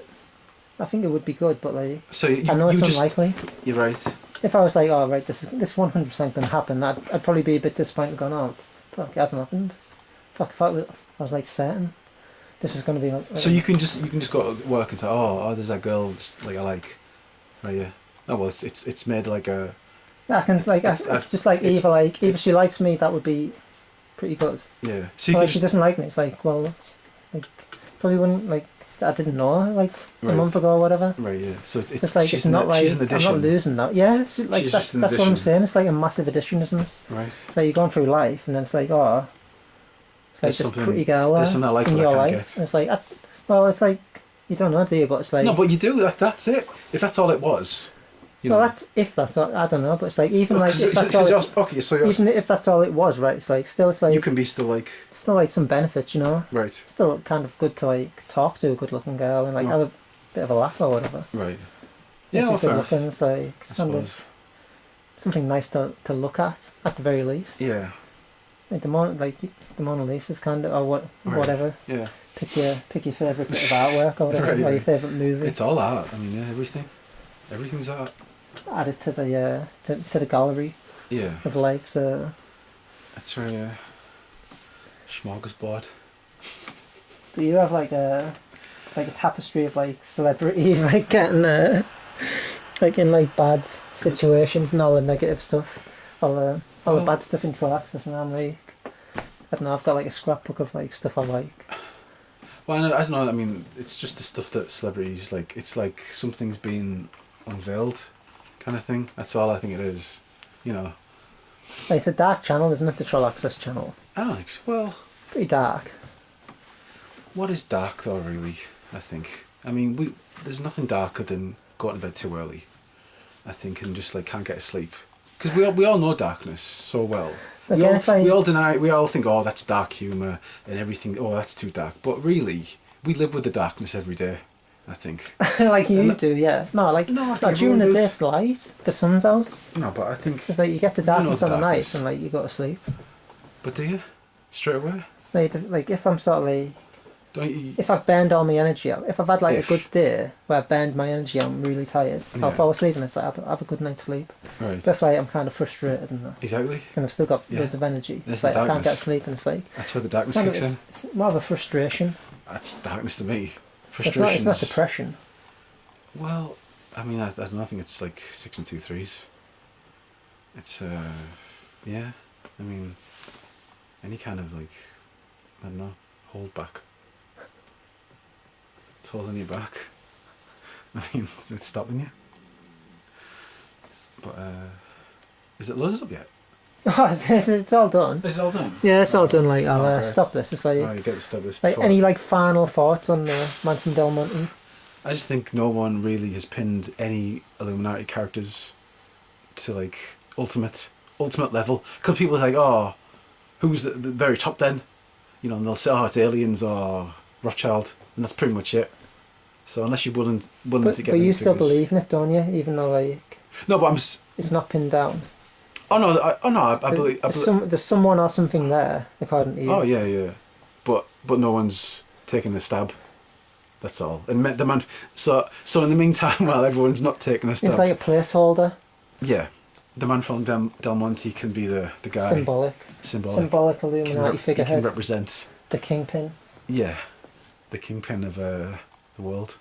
I think it would be good, but like so I know it's unlikely. You're right. If I was like, oh right, this 100% going to happen, I'd probably be a bit disappointed. Going, oh fuck, it hasn't happened. Fuck, if I was like certain this was going to be. Like, so you can just go to work and say, oh, there's that girl like I like, right? Yeah. Oh well, it's made like a. I can it's just like either she likes me, that would be pretty good. Yeah. So if she doesn't like me, it's like, well, like probably wouldn't like. I didn't know her like a month ago or whatever. Right. Yeah. So it's like it's not like she's an addition. I'm not losing that. Yeah. It's like that's what I'm saying. It's like a massive addition, isn't it? Right. So you're going through life, and then it's like, oh, it's like this pretty girl there's something I like in your life. And it's like, it's like you don't know, do you? But it's like no, but you do. That's it. If that's all it was. Well, that's all, I don't know, but it's like even like if that's all even if that's all it was, right? It's like still, it's like you can be still like some benefits, you know. Right. Still kind of good to like talk to a good-looking girl and like have a bit of a laugh or whatever. Right. Yeah, well, good looking, it's like kind of something nice to look at the very least. Yeah. Like the Mona Lisa's kind of or whatever. Yeah. pick your favourite bit of artwork or whatever, or your favourite movie. It's all art. I mean, yeah, everything's art. Just add it to the to the gallery. Yeah. Of life, so. That's very smorgasbord. Do you have like a tapestry of like celebrities like getting like in like bad situations and all the negative stuff, all the bad stuff in Trolaxis, and I'm like, I don't know, I've got like a scrapbook of like stuff I like. Well, I don't know. I mean, it's just the stuff that celebrities like. It's like something's been unveiled, kind of thing. That's all I think it is. You know. Like, it's a dark channel, isn't it? The Trolaxis channel. Alex, well. Pretty dark. What is dark though, really? I think. I mean, there's nothing darker than going to bed too early. I think, and just like can't get to sleep, because we all know darkness so well. We all deny. We all think, oh, that's dark humour and everything. Oh, that's too dark. But really, we live with the darkness every day. I think. Like you do, yeah. No, during the day it's light. The sun's out. No, but I think it's like you get the darkness on the night and like you go to sleep. But do you? Straight away? Like if I'm sort of like. Don't you... If I've burned all my energy out, if I've had like a good day where I've burned my energy out, I'm really tired, I'll fall asleep and it's like have a good night's sleep. Right. But if like, I'm kind of frustrated and that. Exactly. And I've still got loads of energy. It's like I can't get to sleep and it's like... That's where the darkness kicks in. It's more of a frustration. That's darkness to me. Frustration. It's not depression. Well, I mean, I don't know, I think it's like 6 and 2 3s. It's, yeah, I mean, any kind of like, I don't know, hold back. It's holding you back. I mean, it's stopping you. But, is it loaded up yet? Oh, it's all done. It's all done? Yeah, it's all done. Like, I'll stop this. It's like... Oh, you get to stop this like, any like final thoughts on the Man from Del Monte? I just think no one really has pinned any Illuminati characters to like ultimate level. Because people are like, oh, who's the very top then? You know, and they'll say, oh, it's aliens or Rothschild, and that's pretty much it. So unless you're willing to get... But you still believe in it, don't you? Even though like... No, but it's not pinned down. Oh no! I believe. There's someone or something there, according to you. Oh yeah. But no one's taking a stab. That's all. And the man. So in the meantime, while everyone's not taking a stab, it's like a placeholder. Yeah, the man from Del Monte can be the guy. Symbolic Illuminati figurehead. He can represent the kingpin. Yeah, the kingpin of the world.